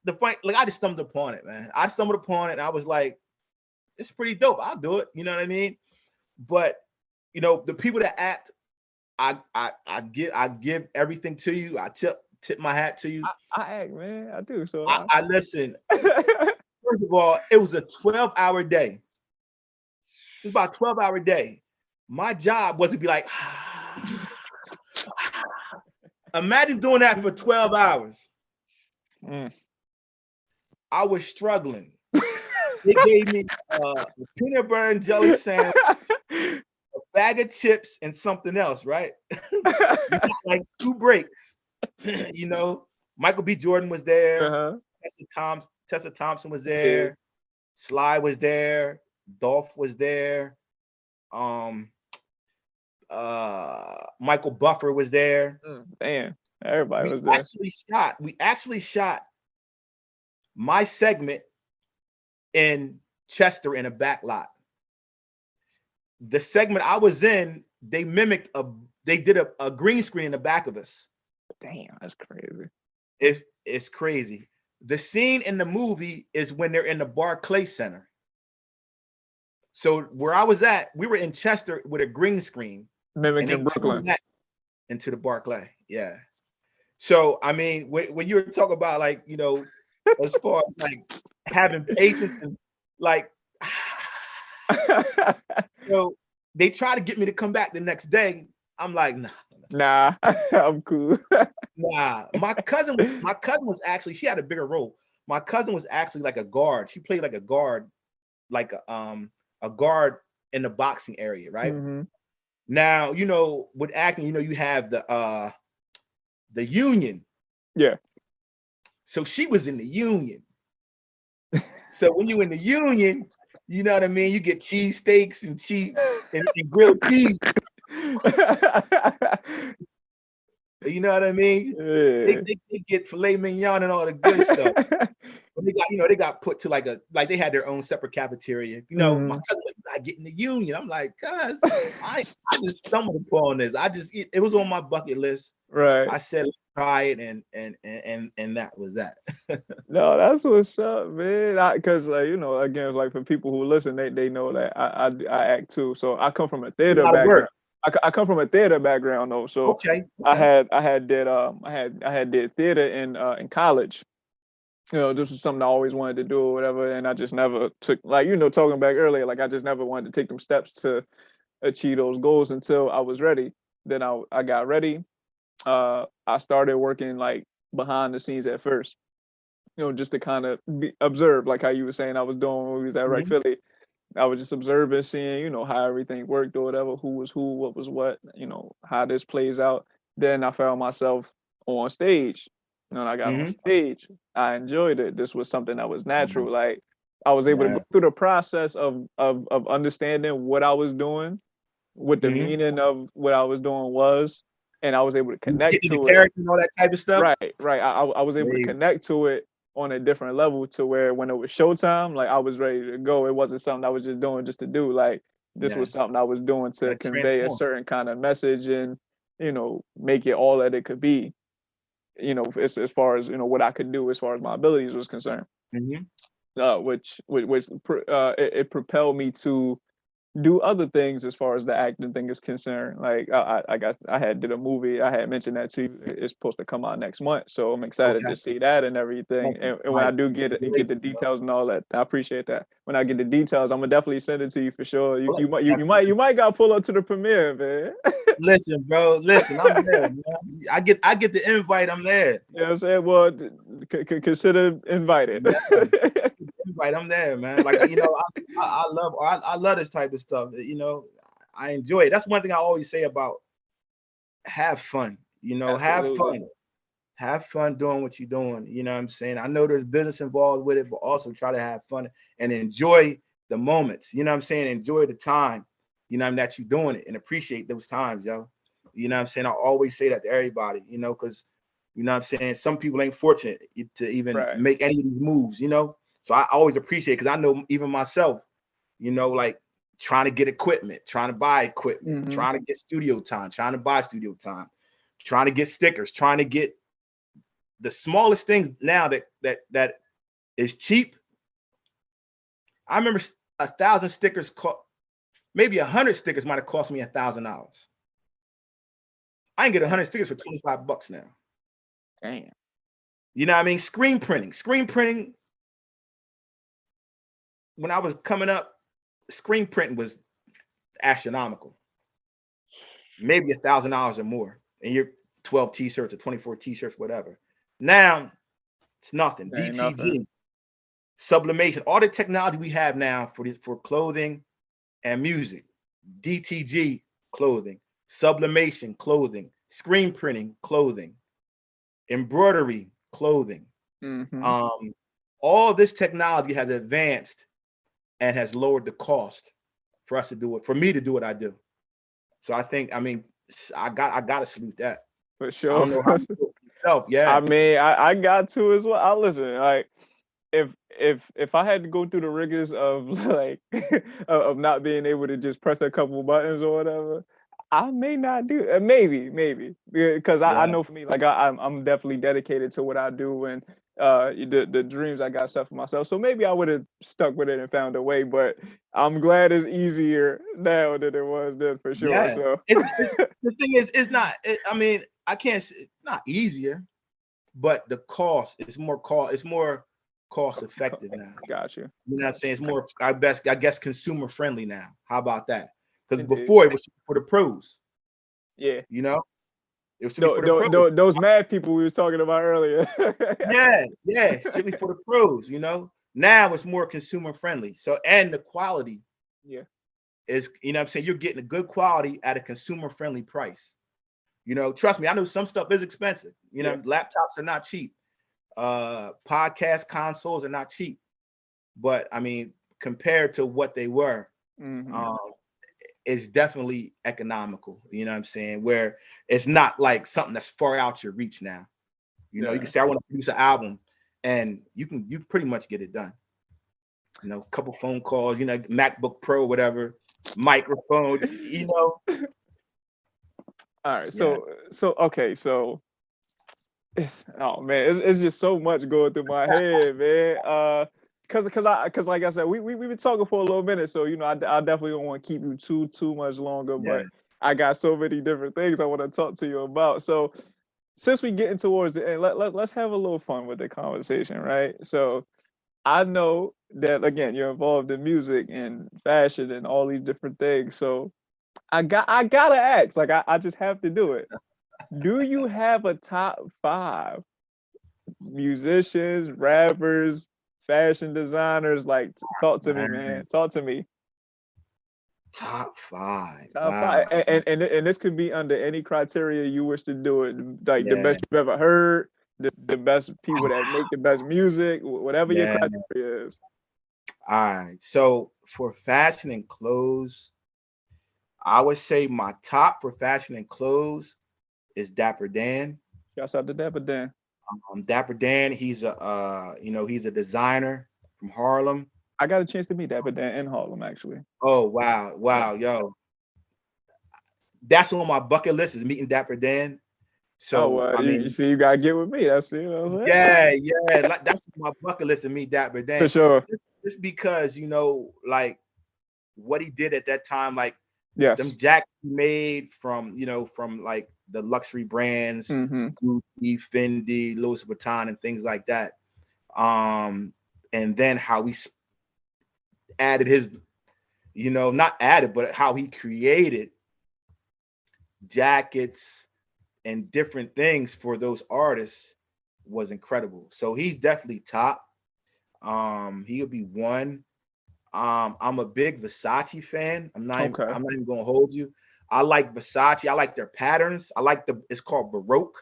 the point, like, I just stumbled upon it, man. I stumbled upon it and I was like, it's pretty dope. I'll do it. You know what I mean? But the people that act, I give everything to you. I tip my hat to you. I act, man. I do. So I listen. First of all, it was a 12-hour day. It was about a 12-hour day. My job was to be like, imagine doing that for 12 hours. Mm. I was struggling. They gave me a peanut butter and jelly sandwich, a bag of chips, and something else, right? Like 2 breaks. Michael B. Jordan was there. Uh-huh. Tessa Thompson was there. Yeah. Sly was there. Dolph was there. Michael Buffer was there. Damn, everybody was there. We actually shot my segment in Chester in a back lot. The segment I was in, they did a green screen in the back of us. Damn, that's crazy. It's crazy. The scene in the movie is when they're in the Barclay Center. So where I was at, we were in Chester with a green screen. Mimicking Brooklyn. Into the Barclay. Yeah. So, I mean, when you were talking about, like, as far as like having patience and like, they try to get me to come back the next day. I'm like, nah, I'm cool. Nah, my cousin was actually, she had a bigger role. My cousin was actually like a guard. She played like a guard, like a guard in the boxing area, right? Mm-hmm. Now, with acting, you have the union. Yeah. So she was in the union. So when you're in the union, you know what I mean? You get cheesesteaks and cheese and grilled cheese. You know what I mean? Yeah. They get filet mignon and all the good stuff. But they got put to like they had their own separate cafeteria. Mm-hmm. My cousin was not getting the union. I'm like, guys, I just stumbled upon this. It was on my bucket list. Right. I said, let's try it, and that was that. No, that's what's up, man. Because again, like for people who listen, they know that I act too. So I come from a theater background. I come from a theater background though, so Okay, I okay. had I had did I had did theater in college. This was something I always wanted to do or whatever, and I just never took, like, talking back earlier, like I just never wanted to take them steps to achieve those goals until I was ready. Then I got ready. I started working like behind the scenes at first, just to kind of observe, like how you were saying I was doing when we was at Right Hmm. Philly. I was just observing, seeing, how everything worked or whatever, who was who, what was what, how this plays out. Then I found myself on stage. And I got on Hmm. stage. I enjoyed it. This was something that was natural. Like I was able to go Yeah. through the process of understanding what I was doing, what the Hmm. meaning of what I was doing was, and I was able to You was connect getting the to it. character and all that type of stuff. Right, right. I was able to Hey, connect to it on a different level to where when it was showtime, like I was ready to go. It wasn't something I was just doing just to do. Like this yeah, was something I was doing to that convey a transform. certain kind of message and make it all that it could be. As far as what I could do as far as my abilities was concerned. Hmm. It propelled me to do other things as far as the acting thing is concerned. Like I guess I had did a movie. I had mentioned that to you. It's supposed to come out next month, so I'm excited Okay. to see that and everything. Thank you. And when I Mike, do get the congratulations, bro. details and all that, I appreciate that. When I get the details, I'm gonna definitely send it to you for sure. You Well, you might definitely. you might gotta pull up to the premiere, man. Listen, bro. Listen, I'm there, man. I get the invite. I'm there. You know what I'm saying? Well, consider invited. Yeah, invite. I'm there, man. Like I love this type of stuff. I enjoy it. That's one thing I always say about have fun. Have Absolutely. fun. Have fun doing what you're doing. You know what I'm saying? I know there's business involved with it, but also try to have fun and enjoy the moments. You know what I'm saying? Enjoy the time, that you're doing it and appreciate those times, yo. You know what I'm saying? I always say that to everybody, because what I'm saying, some people ain't fortunate to even Right. make any of these moves. So I always appreciate, because I know even myself, like trying to get equipment, trying to buy equipment, Hmm. trying to get studio time, trying to buy studio time, trying to get stickers, trying to get the smallest things now that is cheap. I remember 1,000 stickers maybe 100 stickers might have cost me $1,000. I can get 100 stickers for $25 now. Damn. You know what I mean? Screen printing. When I was coming up, screen printing was astronomical. Maybe $1,000 or more, and you're 12 t-shirts or 24 t-shirts, whatever. Now it's nothing. That ain't nothing. DTG, sublimation, all the technology we have now for clothing and music. DTG clothing, sublimation clothing, screen printing clothing, embroidery clothing. Hmm. Um, all this technology has advanced and has lowered the cost for us to do it, for me to do what I do. So I gotta salute that. For I sure. don't know how you feel yourself. I Yeah, mean, I got to as well. I listen, like if I had to go through the rigors of like of not being able to just press a couple buttons or whatever, I may not do maybe because I yeah, know for me, like I'm definitely dedicated to what I do and the dreams I got set for myself. So maybe I would have stuck with it and found a way, but I'm glad it's easier now than it was then for sure. yeah. So It's the thing is, it's not. I mean, I can't. It's not easier, but the cost is more cost. It's more cost effective now. got you. You know what I'm saying? It's more, I guess, consumer friendly now. How about that? Because Indeed. before it was for the pros. Yeah. You know, it was strictly for the pros. Those mad people we was talking about earlier. Yeah, yeah, strictly for the pros. Now it's more consumer friendly. So, and the quality Yeah. is, what I'm saying, you're getting a good quality at a consumer friendly price. Trust me, I know some stuff is expensive. Yeah. Laptops are not cheap. Podcast consoles are not cheap. But I mean, compared to what they were, Hmm. um, it's definitely economical. You know what I'm saying? Where it's not like something that's far out your reach now. You can Yeah. say I want to produce an album, and you pretty much get it done. A couple phone calls, MacBook Pro, whatever, microphone. All right. Yeah, So okay. So oh man, it's just so much going through my head, man. Cause like I said, we've been talking for a little minute, so I definitely don't want to keep you too much longer. yeah. But I got so many different things I want to talk to you about. So since we getting towards the end, let's have a little fun with the conversation, right? So I know that again, you're involved in music and fashion and all these different things. So I gotta ask, like I just have to do it. Do you have a top five musicians, rappers, fashion designers? Like talk to me, Man, man. Talk to me. top five. Top Wow. five, and this could be under any criteria you wish to do it. Like the Yeah. best you've ever heard, the best people that make the best music, whatever your Yeah. criteria is. All right. So for fashion and clothes, I would say my top for fashion and clothes is Dapper Dan. Shouts out to Dapper Dan. Dapper Dan, he's a he's a designer from Harlem. I got a chance to meet Dapper Dan in Harlem, actually. Oh wow, Yeah. wow, yo. That's on my bucket list is meeting Dapper Dan. Oh, So I you mean, see, you gotta get with me. That's you know what I'm saying. yeah, like that's on my bucket list to meet Dapper For Dan. sure. Just because like what he did at that time, like them Yes. jackets he made from like the luxury brands, Mm-hmm. Gucci, Fendi, Louis Vuitton, and things like that. Um, and then how he added his, not added, but how he created jackets and different things for those artists was incredible. So he's definitely top. He'll be one. I'm a big Versace fan. Okay. I'm not even gonna hold you. I like Versace. I like their patterns. It's called Baroque.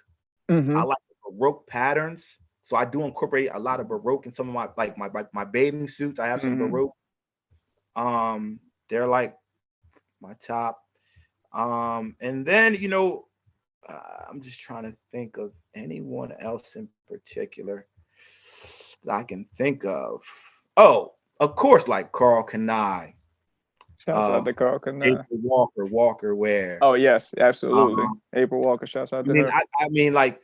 I Mm-hmm. like the Baroque patterns. So I do incorporate a lot of Baroque in some of my bathing suits. I have some Mm-hmm. Baroque. They're like my top. And then I'm just trying to think of anyone else in particular that I can think of. Oh, of course, like Carl Kanai, Shouts out to Carl Kanai. April Walker Ware. Oh yes, absolutely. Um, April Walker. Shouts out I to mean, her. I mean, like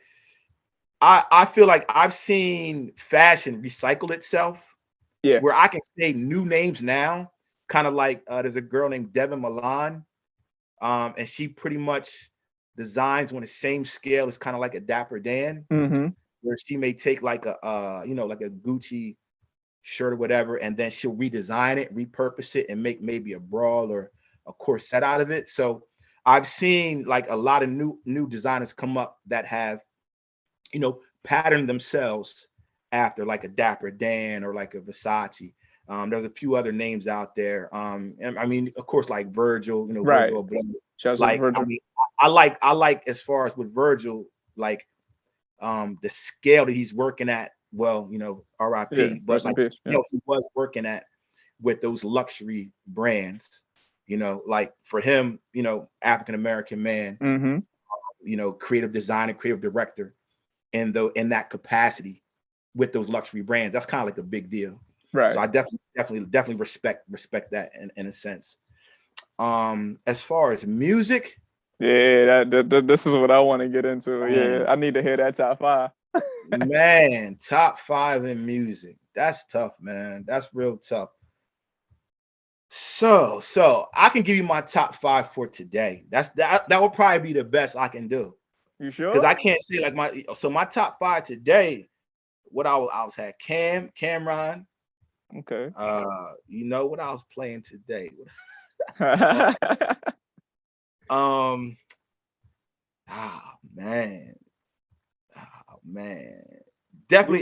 I feel like I've seen fashion recycle itself Yeah. where I can say new names now, kind of like there's a girl named Devin Milan, and she pretty much designs on the same scale as kind of like a Dapper Dan, Mm-hmm. where she may take like a like a Gucci shirt or whatever, and then she'll redesign it, repurpose it, and make maybe a bra or a corset out of it. So I've seen like a lot of new designers come up that have patterned themselves after like a Dapper Dan or like a Versace. There's a few other names out there. And I mean, of course, like Virgil, Right. Virgil Abloh. Shouts out to Like, I Virgil. mean, I like as far as with Virgil, like the scale that he's working at. Well, Yeah. RIP, but Rest in like peace. the Yeah. scale he was working at with those luxury brands. Like for him, African American man, Mm-hmm. creative designer, creative director, in that capacity with those luxury brands. That's kind of like a big deal. So Right. I definitely respect that in a sense. As far as music, Yeah, this is what I want to get into. man, Yeah, I need to hear that top five. man, top five in music. That's tough, man. That's real tough. So I can give you my top five for today. That will probably be the best I can do You because sure? I can't say like my top five today. What I was had Cameron. Okay. What I was playing today. Uh, um, man, man,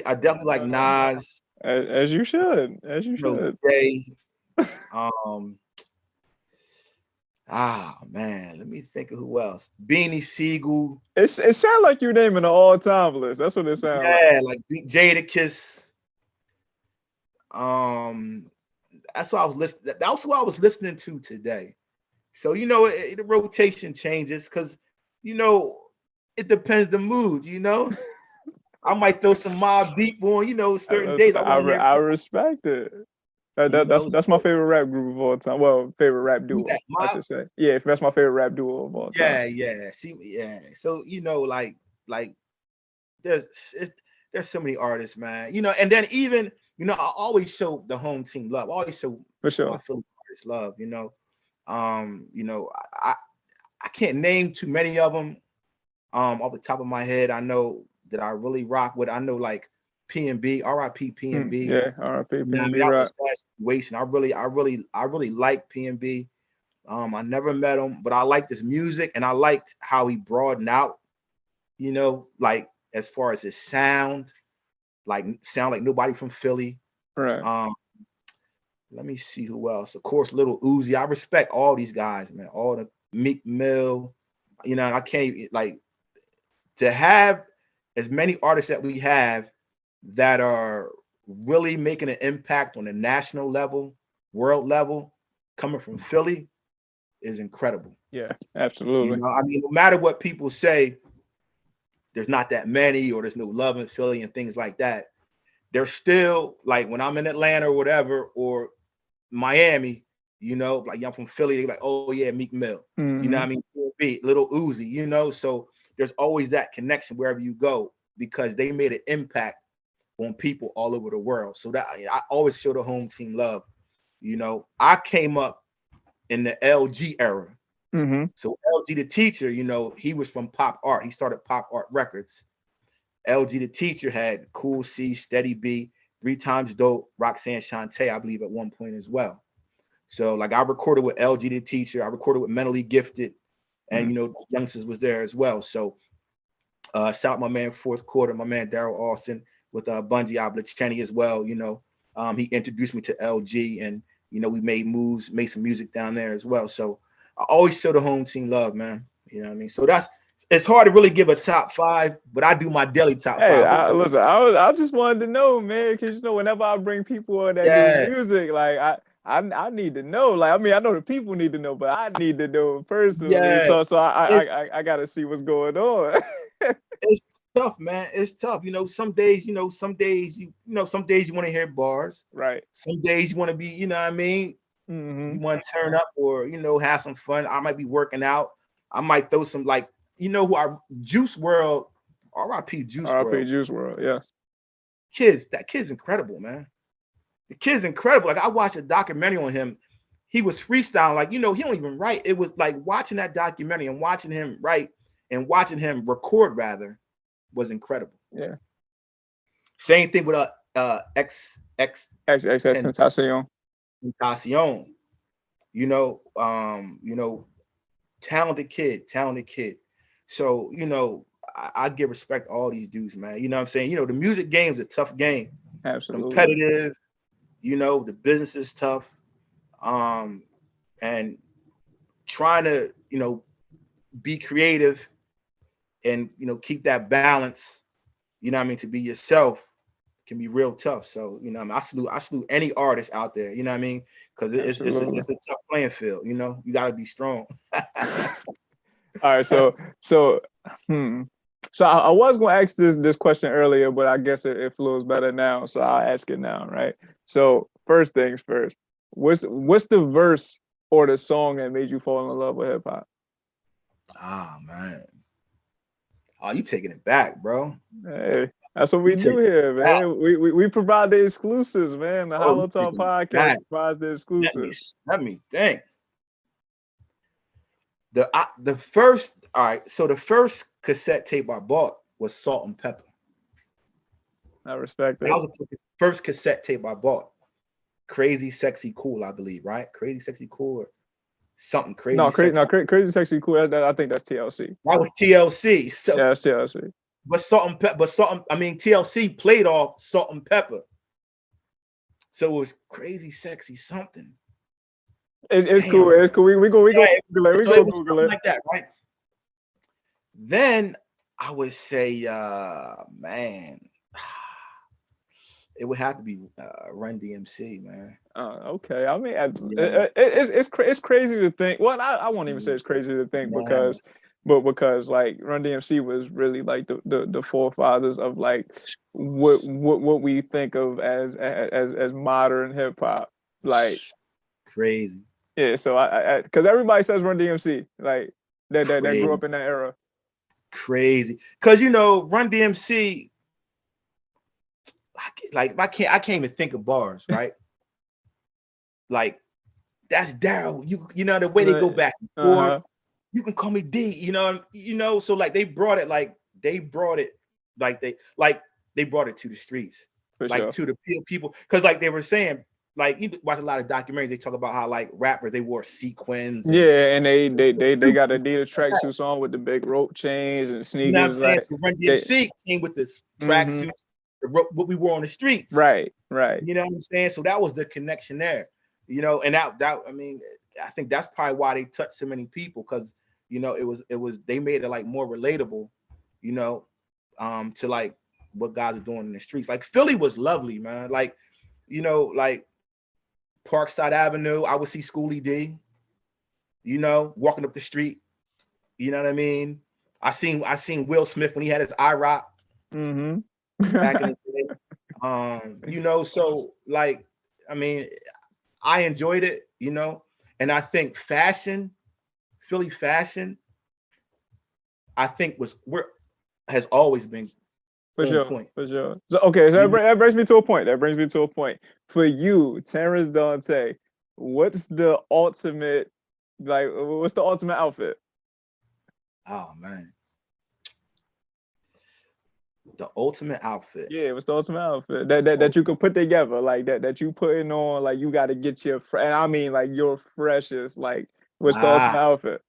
I definitely like Nas. As you should. As you should. Jay. Um, man, let me think of who else. Beanie Siegel. It sounds like you're naming an all-time list. That's what it sounds like. Yeah, like Jadakiss. Um, that's what I was listening. That was what I was listening to today. So the rotation changes because it depends the mood. I might throw some Mobb Deep on. Certain days I want to hear. I respect it. That's my So favorite rap group of all time. Well, favorite rap who's duo, that? I Mobb? should say. Yeah, that's my favorite rap duo of all time. Yeah. See, yeah. So like there's there's so many artists, man. And then even I always show the home team love. I always show For my sure. Philly artists love. I can't name too many of them off the top of my head. I know that I really rock with. I know like P&B, R.I.P. P&B. Yeah, R.I.P. You know what I P&B mean? That rock. was that situation. I really like P&B. I never met him, but I liked his music and I liked how he broadened out, you know, like as far as his sound like nobody from Philly. Right. Let me see who else. Of course, Little Uzi. I respect all these guys, man. All the Meek Mill. You know, I can't like to have as many artists that we have that are really making an impact on the national level, world level, coming from Philly is incredible. Yeah, You absolutely. know, I mean, no matter what people say, there's not that many, or there's no love in Philly and things like that. There's still like when I'm in Atlanta or whatever, or Miami, you know, like I'm from Philly, they're like, oh yeah, Meek Mill. You know what I mean? Little Uzi, you know, so there's always that connection wherever you go because they made an impact on people all over the world. So that I always show the home team love. You know, I came up in the LG era. So LG the teacher, you know, he was from Pop Art. He started Pop Art Records. LG the teacher had Cool C, Steady B, 3 Times Dope, Roxanne Shante, I believe at one point as well. So like I recorded with LG the teacher, I recorded with Mentally Gifted, and you know, youngsters was there as well. So shout out my man Fourth Quarter, my man Daryl Austin with Bungie Oblicheni as well. You know, he introduced me to LG, and you know, we made moves, made some music down there as well. So I always show the home team love, man. You know what I mean? So it's hard to really give a top 5, but I do my daily top Hey, 5. listen, I just wanted to know, man, because you know, whenever I bring people on that do music, like I need to know. Like, I mean, I know the people need to know, but I need to know personally. Yeah, So I gotta see what's going on. it's tough, man. It's tough. You know, some days you want to hear bars. Right. Some days you want to be, you know what I mean? You want to turn up or, you know, have some fun. I might be working out. I might throw some like, you know, who our Juice World, R.I.P. Juice R.I.P. World. Juice World, yeah. That kid's incredible, man. The kid's incredible. Like I watched a documentary on him. He was freestyling, like, you know, he don't even write. It was like watching that documentary and watching him write and watching him record rather was incredible. Yeah. Same thing with X Tentacion. You know, talented kid. So, you know, I give respect to all these dudes, man. You know what I'm saying? You know, the music game's a tough game. Absolutely. Competitive, you know, the business is tough. And trying to, you know, be creative and, you know, keep that balance, you know what I mean, to be yourself can be real tough. So, you know, I mean, I salute any artist out there, you know what I mean? Because it's a tough playing field, you know, you got to be strong. All right, so I was going to ask this question earlier, but I guess it flows better now, so I'll ask it now, right? So first things first, what's the verse or the song that made you fall in love with hip hop? Ah, man. Oh, you taking it back, bro. Hey, that's what we do here, man. We provide the exclusives, man. The HolloTalk podcast provides the exclusives. Let me think. The first, all right. So the first cassette tape I bought was Salt and Pepper. I respect it. That was the first cassette tape I bought. Crazy, Sexy, Cool, I believe, right? Crazy, Sexy, Cool, or something crazy. Crazy, Sexy, Cool. I think that's TLC. That was TLC. So yeah, that's TLC. But TLC played off Salt and Pepper. So it was Crazy, Sexy, something. It's cool. It's cool. We go Google it. Like that, right? Then I would say, man, it would have to be Run DMC, man. Okay. I mean, it's crazy to think. Well, I won't even say it's crazy to think because like Run DMC was really like the forefathers of like what we think of as modern hip hop, like crazy. Yeah, so I because everybody says Run DMC, like that grew up in that era. Crazy, because you know Run DMC, like I can't even think of bars, right? Like that's Daryl. You know the way they go back and forth. You can call me D. So like they brought it they brought it to the streets, For like sure. to the people, because like they were saying, like you watch a lot of documentaries, they talk about how like rappers they wore sequins and Yeah, and they got Adidas tracksuits on with the big rope chains and you know what I'm sneakers. saying. Like So Run they, DMC came with this hmm tracksuits, what we wore on the streets. right, right. You know what I'm saying? So that was the connection there. And that I mean, I think that's probably why they touched so many people, because it was they made it like more relatable, you know, to like what guys are doing in the streets. Like Philly was lovely, man. Like, like Parkside Avenue, I would see Schoolie D, walking up the street. You know what I mean? I seen Will Smith when he had his eye rock hmm back in the day. So like, I mean, I enjoyed it, and I think Philly fashion, I think has always been For on sure, point. for sure. So, okay, so You know, that brings me to a point. That brings me to a point. For you, Terrance Donte, what's the ultimate, like, what's the ultimate outfit? oh man, the ultimate outfit. Yeah, what's the ultimate outfit that you could put together, like that you putting on, like you got to get and I mean like your freshest, like what's the Ah, ultimate outfit?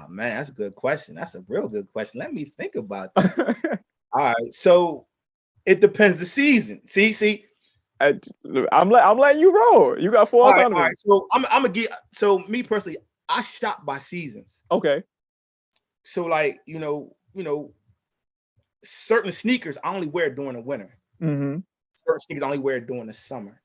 man, that's a good question. That's a real good question. Let me think about that. All right, so it depends the season. See. I, I'm letting you roll. You got four All right. autonomous. So I'm gonna get. So me personally, I shop by seasons. Okay. So like, certain sneakers I only wear during the winter. Mm-hmm. Certain sneakers I only wear during the summer.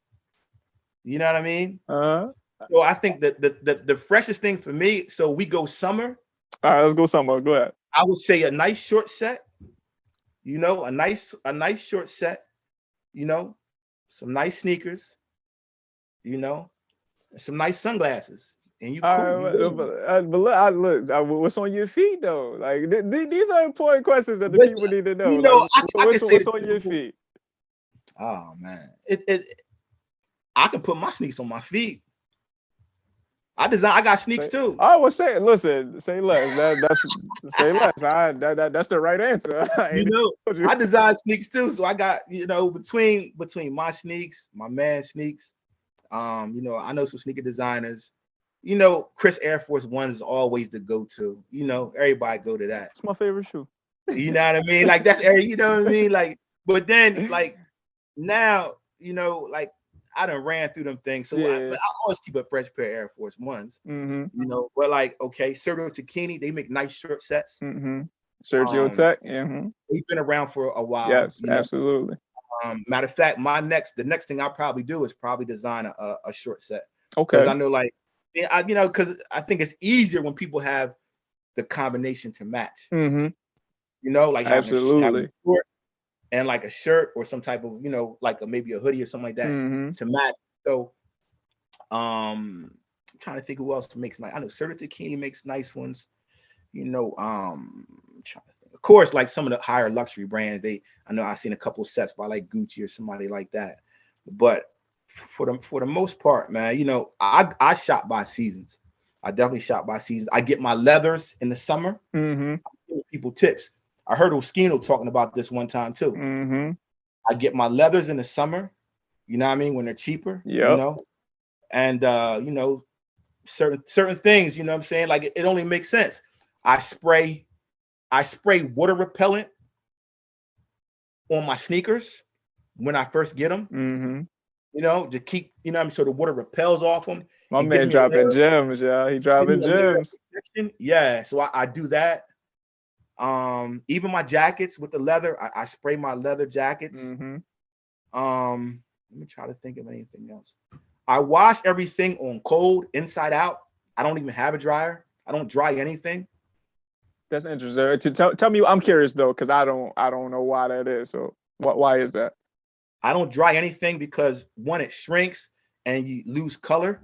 You know what I mean? Uh-huh. So I think that the freshest thing for me, so we go summer, All right, let's go somewhere. Go ahead. I would say a nice short set, a nice short set, some nice sneakers, you know, some nice sunglasses, and you All cool, you right, good. but look, what's on your feet though? Like these are important questions that the Listen, people need to know. Like, I can say what's the on your typical. feet? Oh man, I can put my sneaks on my feet. I got sneaks Say, too. I was saying, listen, say less. That's say less. That's the right answer. I You ain't know, told you. I design sneaks too. So I got, between my sneaks, my man sneaks, I know some sneaker designers. Chris Air Force One is always the go-to. Everybody go to that. It's my favorite shoe. You know what I mean? Like that's every, you know what I mean? Like, but then like now, like I done ran through them things. So Yeah. but I always keep a fresh pair of Air Force Ones. Mm-hmm. But like, okay, Sergio Tacchini, they make nice short sets. Mm-hmm. Sergio Um, Tech. Mm-hmm. they've been around for a while. Yes, absolutely. Matter of fact, the next thing I'll probably do is probably design a short set, because Okay. I know, like, yeah, because I think it's easier when people have the combination to match. Mm-hmm. Like having Absolutely. a short and like a shirt or some type of, like maybe a hoodie or something like that Mm-hmm. to match. So, I'm trying to think who else makes nice. I know Serta Tacchini makes nice ones. I'm trying to think. Of course, like some of the higher luxury brands, I know I've seen a couple sets by like Gucci or somebody like that. But for the most part, man, I shop by seasons. I definitely shop by seasons. I get my leathers in the summer. Mm-hmm. I give people tips. I heard Oskino talking about this one time too. Mm-hmm. I get my leathers in the summer, you know what I mean, when they're cheaper, Yep. and certain things, you know what I'm saying? Like it only makes sense. I spray water repellent on my sneakers when I first get them, Mm-hmm. to keep, so the water repels off them. My It gives man me a dropping layer, gems, yeah. He gives me dropping a layer of gems. protection. Yeah, so I do that. Even my jackets with the leather, I spray my leather jackets. Mm-hmm. Let me try to think of anything else. I wash everything on cold, inside out. I don't even have a dryer. I don't dry anything. That's interesting. To tell me, I'm curious though, because I don't know why that is. So why is that? I don't dry anything because one, it shrinks and you lose color.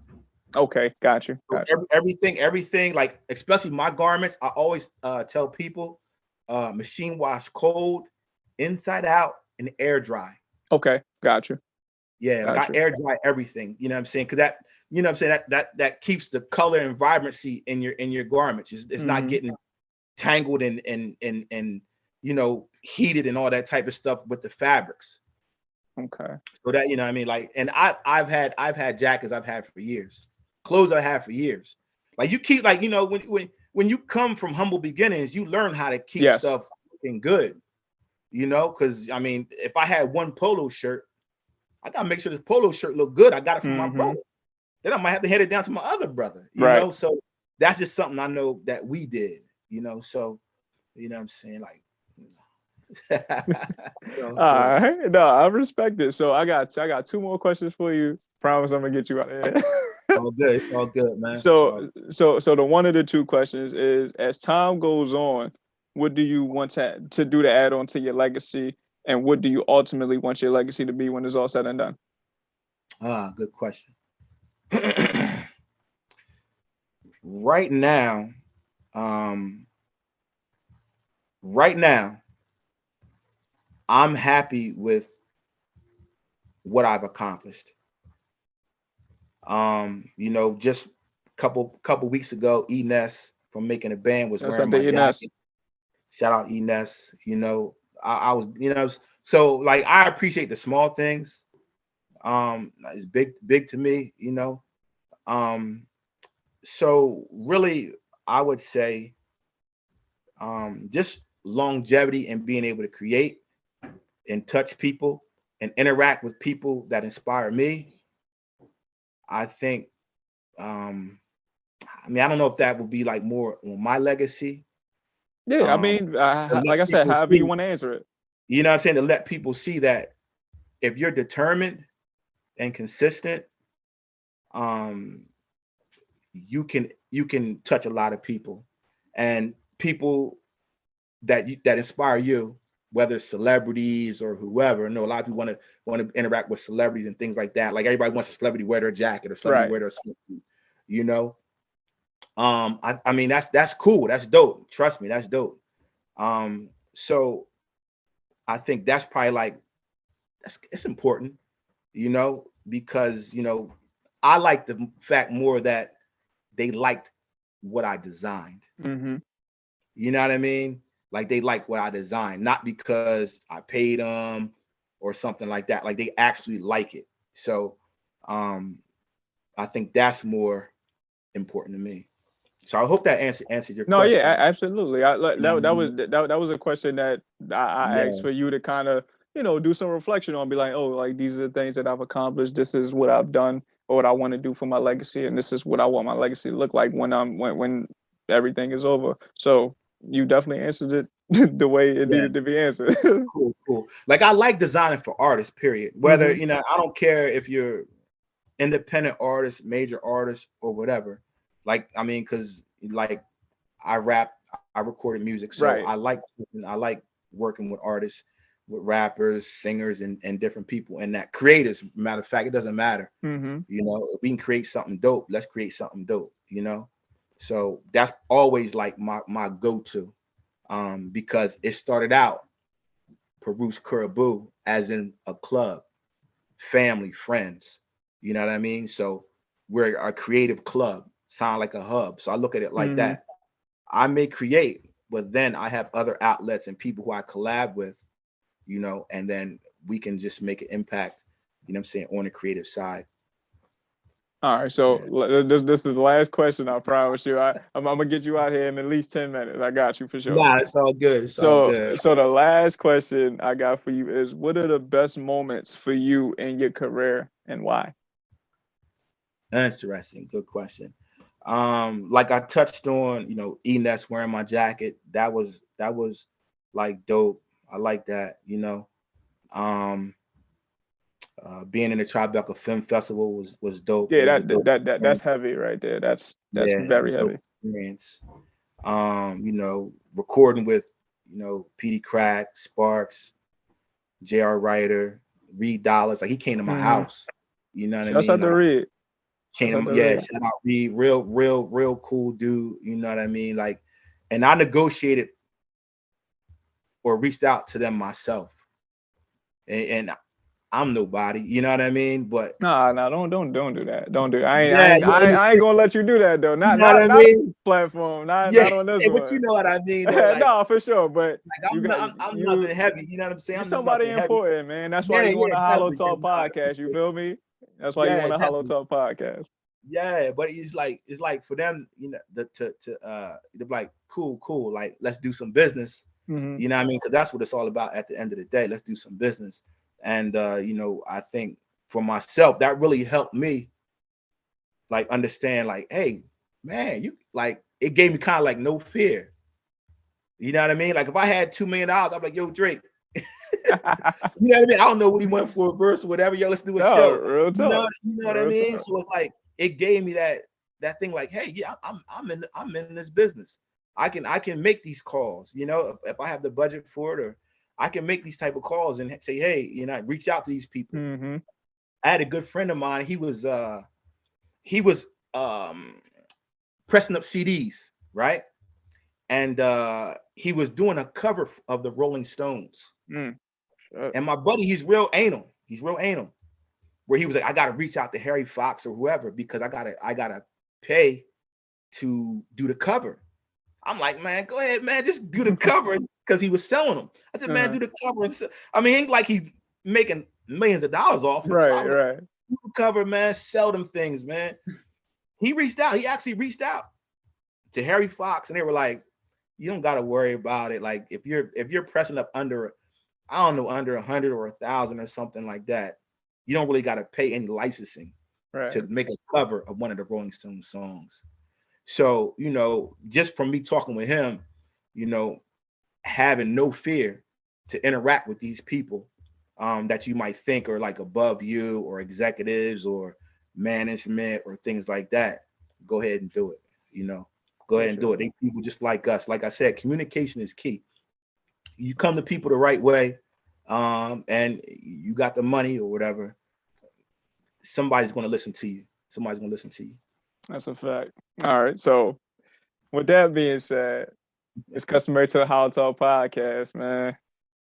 Okay, got you. So everything, like especially my garments, I always tell people, machine wash cold, inside out, and air dry. Okay, got you. Yeah, like I Got you. air dry everything. You know what I'm saying? Because you know what I'm saying, that keeps the color and vibrancy in your garments. It's not Mm-hmm. getting tangled and you know, heated and all that type of stuff with the fabrics. Okay. So that, you know what I mean, like, and I've had jackets I've had for years, clothes I had for years. Like you keep, like, you know, when you come from humble beginnings, you learn how to keep Yes. stuff looking good, you know, because I mean, if I had one polo shirt, I gotta make sure this polo shirt look good. I got it from my Mm-hmm. brother. Then I might have to hand it down to my other brother, you Right. know. So that's just something I know that we did, you know. So, you know what I'm saying? Like, All right. No, I respect it. So I got two more questions for you. Promise I'm gonna get you out of here. all good. It's all good, man. So So the one of the two questions is, as time goes on, what do you want to do to add on to your legacy, and what do you ultimately want your legacy to be when it's all said and done? good question. Right now, um, right now, I'm happy with what I've accomplished. You know, just couple weeks ago, Enes from Making a Band was That's wearing at my the ENS. jacket. Shout out Enes. You know, I was, you know, so like I appreciate the small things. It's big to me, you know. Um, so really, I would say just longevity and being able to create and touch people and interact with people that inspire me. I think, um, I mean, I don't know if that would be like more on my legacy. Yeah, I mean, To let like I said, people however you see, want to answer it. you know what I'm saying, to let people see that if you're determined and consistent, um, you can touch a lot of people, and people that inspire you, whether it's celebrities or whoever. I know a lot of people want to interact with celebrities and things like that. Like everybody wants a celebrity to wear their jacket or celebrity to Right. wear their swimsuit, you know. I mean that's cool. That's dope. Trust me, that's dope. So I think that's probably like that's it's important, you know, because you know I like the fact more that they liked what I designed. Mm-hmm. You know what I mean? Like they like what I designed, not because I paid them or something like that. Like they actually like it. So um I think that's more important to me. So I hope that answered your No, yeah, question. absolutely. You know what I mean? That was a question that I asked Yeah, for you to kind of, do some reflection on, be like, oh, like these are the things that I've accomplished. This is what I've done or what I want to do for my legacy, and this is what I want my legacy to look like when everything is over. So you definitely answered it the way it yeah, needed to be answered. cool. Like I like designing for artists, period. Whether, Hmm. you know, I don't care if you're independent artist, major artist, or whatever. Like, I mean, because like I rap, I recorded music, so Right. I like working with artists, with rappers, singers, and different people, and that creators. Matter of fact, it doesn't matter. Hmm. You know, if we can create something dope, let's create something dope. You know, so that's always like my go-to, because it started out Peru's Kurabu as in a club, family, friends. You know what I mean? So we're a creative club, sound like a hub. So I look at it like Hmm. that. I may create, but then I have other outlets and people who I collab with, you know, and then we can just make an impact, you know what I'm saying, on the creative side. All right, so Yeah. this is the last question. I promise you. I'm gonna get you out here in at least 10 minutes. I got you for sure. Nah, it's all good. It's all So, good. so the last question I got for you is, what are the best moments for you in your career and why? Interesting. Good question. Like I touched on, you know, Enes wearing my jacket. That was like dope. I like that, you know. Um, being in the Tribeca Film Festival was dope. It Yeah, was a dope that's experience. heavy right there. That's Yeah, it was very a dope heavy. experience. You know, recording with, you know, PD Crack, Sparks, J.R. Ryder, Reed Dollars. Like he came to my Hmm. house. You know what I Shouts mean? out to Like Reed. Shouts came out to, to yeah, Reed. shout out Reed, real cool dude. You know what I mean? Like, and I negotiated or reached out to them myself. And I'm nobody, you know what I mean? But Nah, don't do that. Don't do that. yeah, you I ain't understand, gonna let you do that though. you Not know what not I not on mean? this platform. Yeah, Not on this but you one. know what I mean though, like No, for sure. But like you got I'm nothing you heavy, you know what I'm saying? you I'm somebody nothing heavy. important, man. That's why Yeah, you want yeah, a Hollow definitely. Yeah, Talk nah, podcast. You feel me? That's why you yeah, want a Hollow definitely. Talk podcast. Yeah, but it's like for them, you know, they're like, cool, like let's do some business. Hmm. You know what I mean? Because that's what it's all about at the end of the day. Let's do some business. And you know, I think for myself, that really helped me like understand, like, hey, man, you like it gave me kind of like no fear. You know what I mean? Like if I had $2 million, I'm like, yo, Drake, you know what I mean? I don't know what he went for a verse or whatever. Yo, let's do a No, show. real talk. You know what I Real mean? talk. So it's like it gave me that thing, like, hey, yeah, I'm in this business. I can make these calls, you know, if I have the budget for it, or I can make these type of calls and say, hey, you know, reach out to these people. Hmm. I had a good friend of mine. He was um pressing up CDs, right? And he was doing a cover of the Rolling Stones. Mm. Shit. And my buddy, he's real anal. He's real anal. Where he was like, I gotta reach out to Harry Fox or whoever because I gotta pay to do the cover. I'm like, man, go ahead, man, just do the cover because he was selling them. I said, man, Uh-huh. do the cover. And I mean, ain't like he's making millions of dollars off it. So I Right, was like, right. do the cover, man, sell them things, man. He reached out. He actually reached out to Harry Fox, and they were like, you don't got to worry about it. Like if you're pressing up under, I don't know, under 100 or 1,000 or something like that, you don't really got to pay any licensing Right. to make a cover of one of the Rolling Stones songs. So, you know, just from me talking with him, you know, having no fear to interact with these people that you might think are like above you or executives or management or things like that, go ahead and do it. You know, go For ahead and do it. sure. They people just like us. Like I said, communication is key. You come to people the right way, and you got the money or whatever, somebody's going to listen to you. Somebody's going to listen to you. That's a fact. All right. So with that being said, it's customary to the How Talk podcast, man.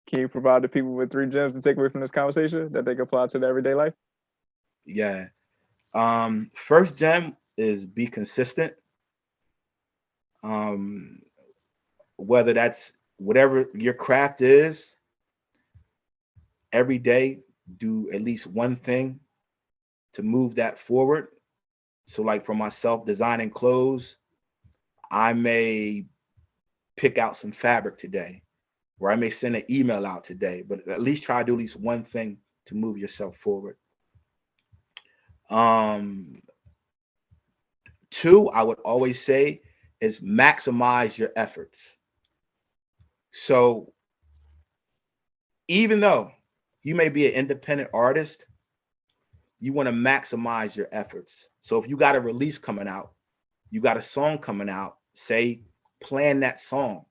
Can you provide the people with 3 gems to take away from this conversation that they can apply to their everyday life? Yeah. First gem is be consistent. Um, whether that's whatever your craft is, every day do at least one thing to move that forward. So, like for myself, designing clothes, I may pick out some fabric today, or I may send an email out today, but at least try to do at least one thing to move yourself forward. Um, Two, I would always say is maximize your efforts. So even though you may be an independent artist, you want to maximize your efforts. So if you got a release coming out, you got a song coming out, say, plan that song.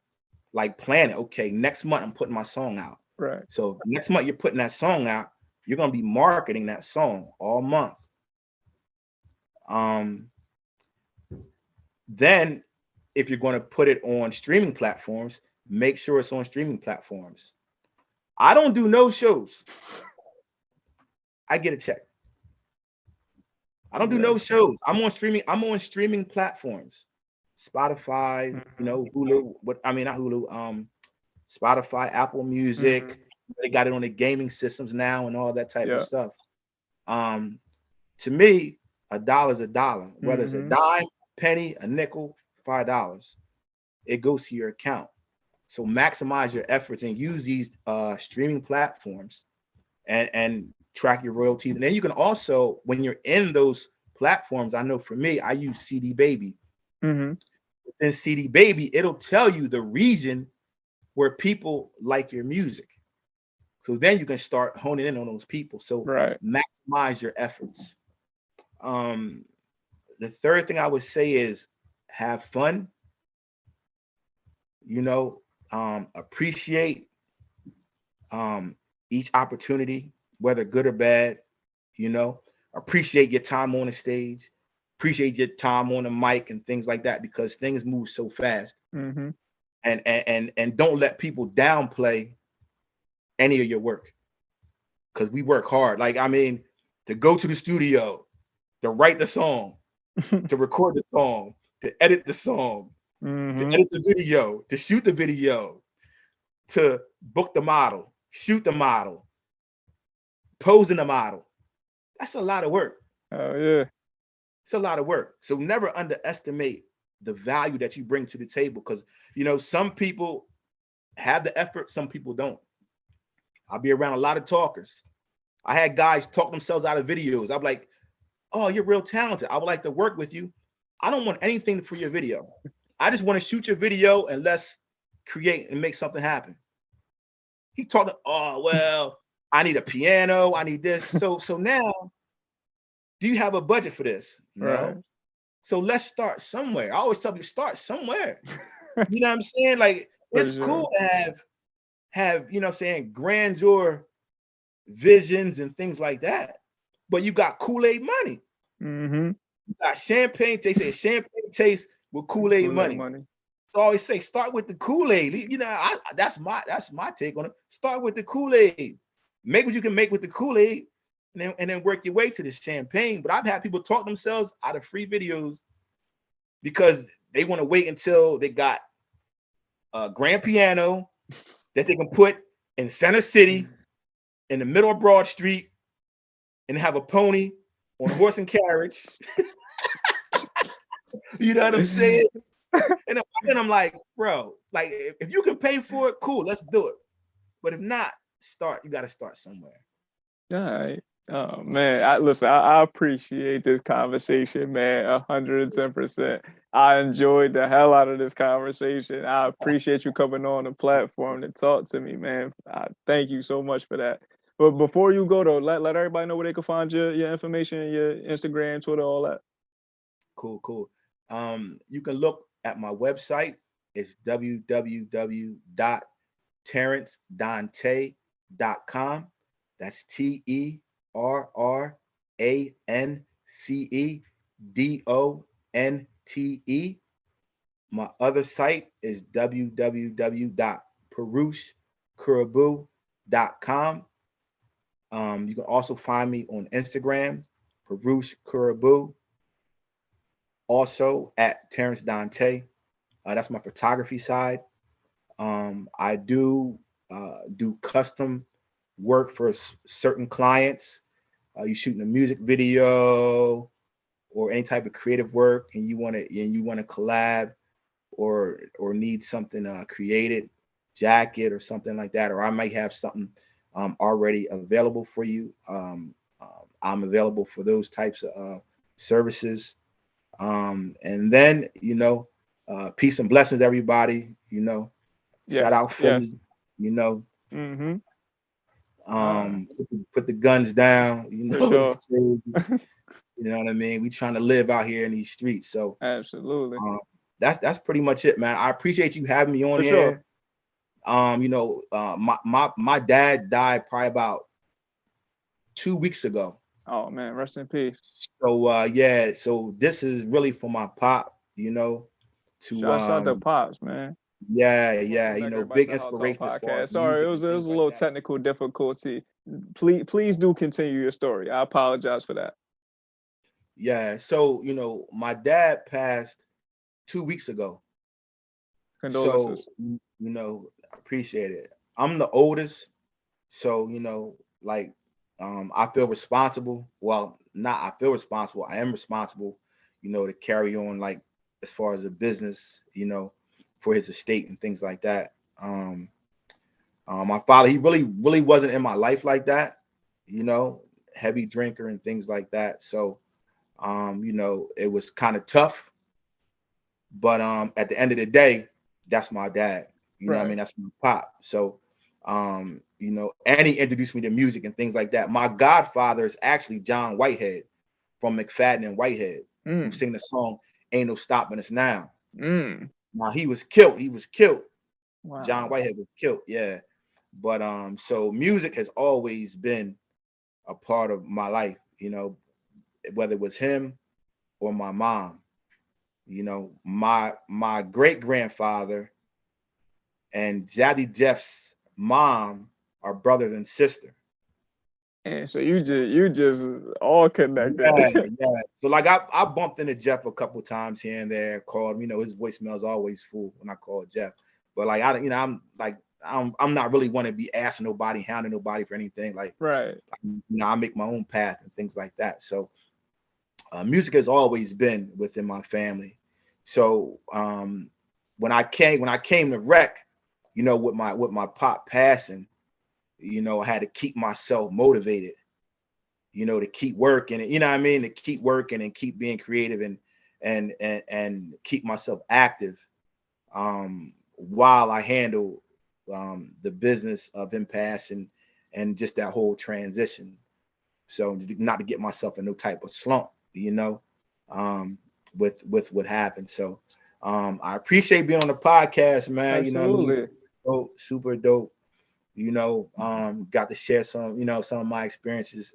Like plan it. Okay, next month I'm putting my song out. Right. So next month you're putting that song out, you're gonna be marketing that song all month. Um, then if you're going to put it on streaming platforms, make sure it's on streaming platforms. I don't do no shows. I get a check. I don't do no Exactly. shows. I'm on streaming platforms. Spotify, you Hmm. know, Hulu, what I mean, not Hulu, Spotify, Apple Hmm. Music. They got it on the gaming systems now and all that type of Yeah. stuff. Um, to me, a dollar is a dollar, whether it's a Hmm. dime, penny, a nickel, $5. It goes to your account. So maximize your efforts and use these streaming platforms and track your royalties. And then you can also, when you're in those platforms, I know for me, I use CD Baby. Hmm. Within CD Baby, it'll tell you the region where people like your music. So then you can start honing in on those people. So Right. maximize your efforts. Um, the third thing I would say is have fun. You know, appreciate um, each opportunity, whether good or bad. You know, appreciate your time on the stage, appreciate your time on the mic and things like that because things move so fast. Hmm. And don't let people downplay any of your work. because we work hard. Like, I mean, to go to the studio, to write the song, to record the song, to edit the song, to Mm-hmm. edit the video, to shoot the video, to book the model, shoot the model, posing the model. That's a lot of work. Oh yeah. It's a lot of work. So never underestimate the value that you bring to the table, because some people have the effort, some people don't. I'll be around a lot of talkers. I had guys talk themselves out of videos. I'm like, oh, you're real talented. I would like to work with you. I don't want anything for your video. I just want to shoot your video and let's create and make something happen. He talked, oh, well, I need a piano. I need this. So now, do you have a budget for this? Right. No. So let's start somewhere. I always tell people, start somewhere. You know what I'm saying? Like, For it's sure. cool to have, grandeur visions and things like that. But you got Kool-Aid money. Mm-hmm. You got champagne. They say champagne tastes with Kool-Aid Kool-Aid money. money. So I always say, start with the Kool-Aid. That's my take on it. Start with the Kool-Aid. Make what you can make with the Kool-Aid, and then work your way to the champagne. But I've had people talk themselves out of free videos because they want to wait until they got a grand piano that they can put in Center City in the middle of Broad Street and have a pony on a horse and carriage. You know what I'm saying? And then I'm like, bro, like, if you can pay for it, cool, let's do it. But if not, you got to start somewhere. All right. Oh man, I appreciate this conversation, man. 110%. I enjoyed the hell out of this conversation. I appreciate you coming on the platform to talk to me, man. Thank you so much for that. But before you go though, let everybody know where they can find your information, your Instagram, Twitter, all that. Cool. You can look at my website. It's www.terrancedonte.com. That's TerranceDonte. My other site is www.perushkurabu.com. You can also find me on Instagram, Perush Kurabu. Also at Terrance Donte. That's my photography side. I do custom work for certain clients. You shooting a music video or any type of creative work, and you want to collab or need something created, jacket or something like that, or I might have something already available for you. I'm available for those types of services. And then, peace and blessings, everybody. Shout Yes, out yes. Philly. You know, Mm-hmm. Uh, put the guns down. for It's sure. crazy. You know what I mean? We trying to live out here in these streets. So Absolutely. that's pretty much it, man. I appreciate you having me on For sure. here. My dad died probably about 2 weeks ago. Oh man, rest in peace. So yeah, so this is really for my pop, to Shout out to Pops, man. yeah, Welcome back everybody big to the HolloTalk inspiration as far podcast. as Sorry, music and it was things a like little that. technical difficulty. Please do continue your story. I apologize for that. Yeah, so my dad passed 2 weeks ago. So Condolences. I appreciate it. I'm the oldest, so like I feel responsible. Well, not I feel responsible. I am responsible, to carry on, like, as far as the business, for his estate and things like that. My father, he really wasn't in my life like that, heavy drinker and things like that. So, it was kind of tough. But at the end of the day, that's my dad. You know what I Right. mean? That's my pop. So, and he introduced me to music and things like that. My godfather is actually John Whitehead from McFadden and Whitehead, who Mm. sing the song "Ain't No Stopping Us Now." Mm. Now he was killed. He was killed. John Wow. Whitehead was killed. Yeah. But so music has always been a part of my life. Whether it was him or my mom. My great grandfather and Zaddy Jeff's mom are brother and sister. And so you just all connected. Yeah. So like I bumped into Jeff a couple times here and there, called him, his voicemail is always full when I call Jeff. But like I'm like I'm not really want to be asking nobody, hounding nobody for anything. Like, Right. I make my own path and things like that. So music has always been within my family. So when I came to rec, with my pop passing, I had to keep myself motivated, to keep working, to keep working and keep being creative and keep myself active while I handle the business of him passing and just that whole transition. So not to get myself in no type of slump, with what happened. So I appreciate being on the podcast, man. Absolutely. Dope, super dope. Got to share some of my experiences.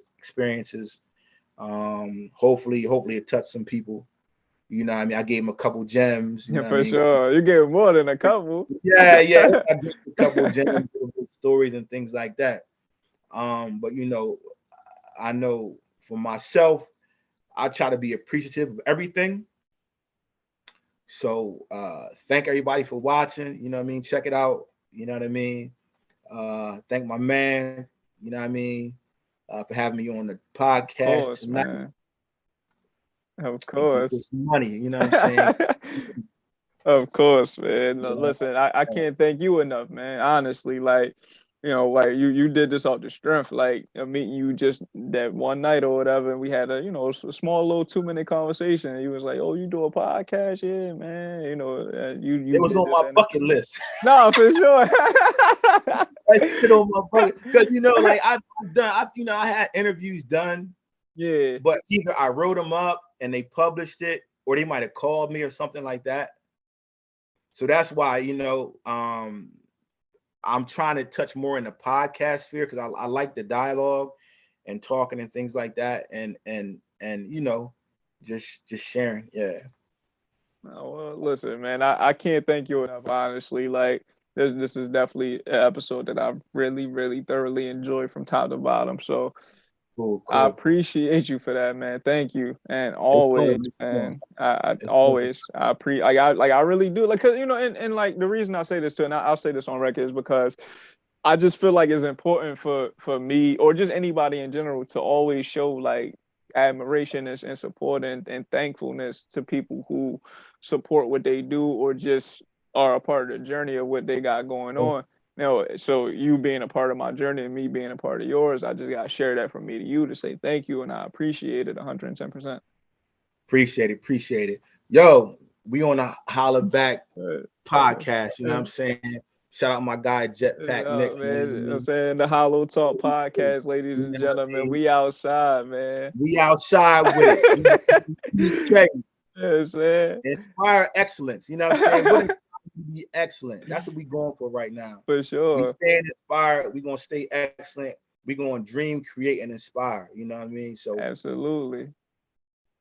Hopefully it touched some people. I gave him a couple gems. Yeah, for sure. You gave more than a couple. Yeah. I gave a couple gems, stories and things like that. But I know for myself, I try to be appreciative of everything. So thank everybody for watching. Check it out. Thank my man, for having me on the podcast of course, tonight. Man. Of course. This money, what I'm saying? Of course, man. No, listen, I can't thank you enough, man. Honestly, like, like you did this off the strength, like meeting you just that one night or whatever, and we had a a small little 2-minute conversation. And you was like, "Oh, you do a podcast, yeah, man." You it was on my bucket list. No, for sure. I sit on my bucket because like I had interviews done. Yeah. But either I wrote them up and they published it, or they might have called me or something like that. So that's why I'm trying to touch more in the podcast sphere because I like the dialogue and talking and things like that, and just sharing. Yeah. Oh, well, listen, man, I can't thank you enough. Honestly, like this is definitely an episode that I've really, really thoroughly enjoyed from top to bottom. So Cool. I appreciate you for that, man. Thank you, and always, man. I always, I really do, like, cause and like the reason I say this too, and I'll say this on record, is because I just feel like it's important for me or just anybody in general to always show like admiration and support and thankfulness to people who support what they do or just are a part of the journey of what they got going on. So you being a part of my journey and me being a part of yours, I just got to share that from me to you to say thank you, and I appreciate it 110%. Appreciate it. Yo, we on a Holla Back podcast. You know what I'm saying? Shout out my guy Jetpack Nick. Man, I'm saying the HolloTalk podcast, ladies and gentlemen. We outside, man. We outside with it. Yes, man. Inspire excellence. You know what I'm saying? Be excellent. That's what we're going for right now. For sure. We staying inspired. We're gonna stay excellent. We're gonna dream, create, and inspire. You know what I mean? So absolutely.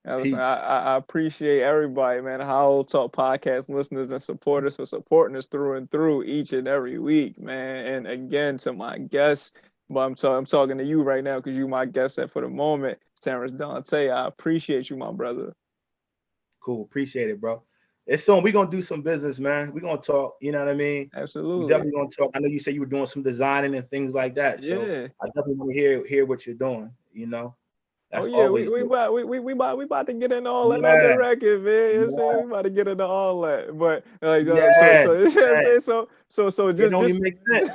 I appreciate everybody, man. HolloTalk podcast listeners and supporters for supporting us through and through each and every week, man. And again, to my guests, but I'm talking to you right now because you my guest for the moment, Terrance Donte. I appreciate you, my brother. Cool, appreciate it, bro. It's soon. We're gonna do some business, man. We're gonna talk, you know what I mean? Absolutely. We definitely gonna talk. I know you said you were doing some designing and things like that. So I definitely want to hear what you're doing, That's always we about to get into all that on the record, man. We about to get into all that. But like so just only makes sense.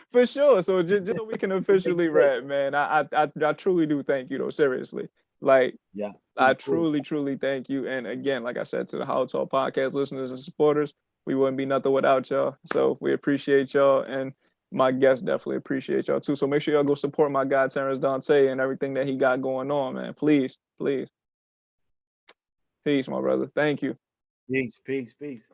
For sure. So just so we can officially wrap, man. I truly do thank you though, seriously. Like, yeah, I truly thank you. And again, like I said, to the HolloTalk podcast listeners and supporters, we wouldn't be nothing without y'all. So we appreciate y'all, and my guests definitely appreciate y'all too. So make sure y'all go support my guy Terrance Donte and everything that he got going on, man. Please. Peace, my brother. Thank you. Peace.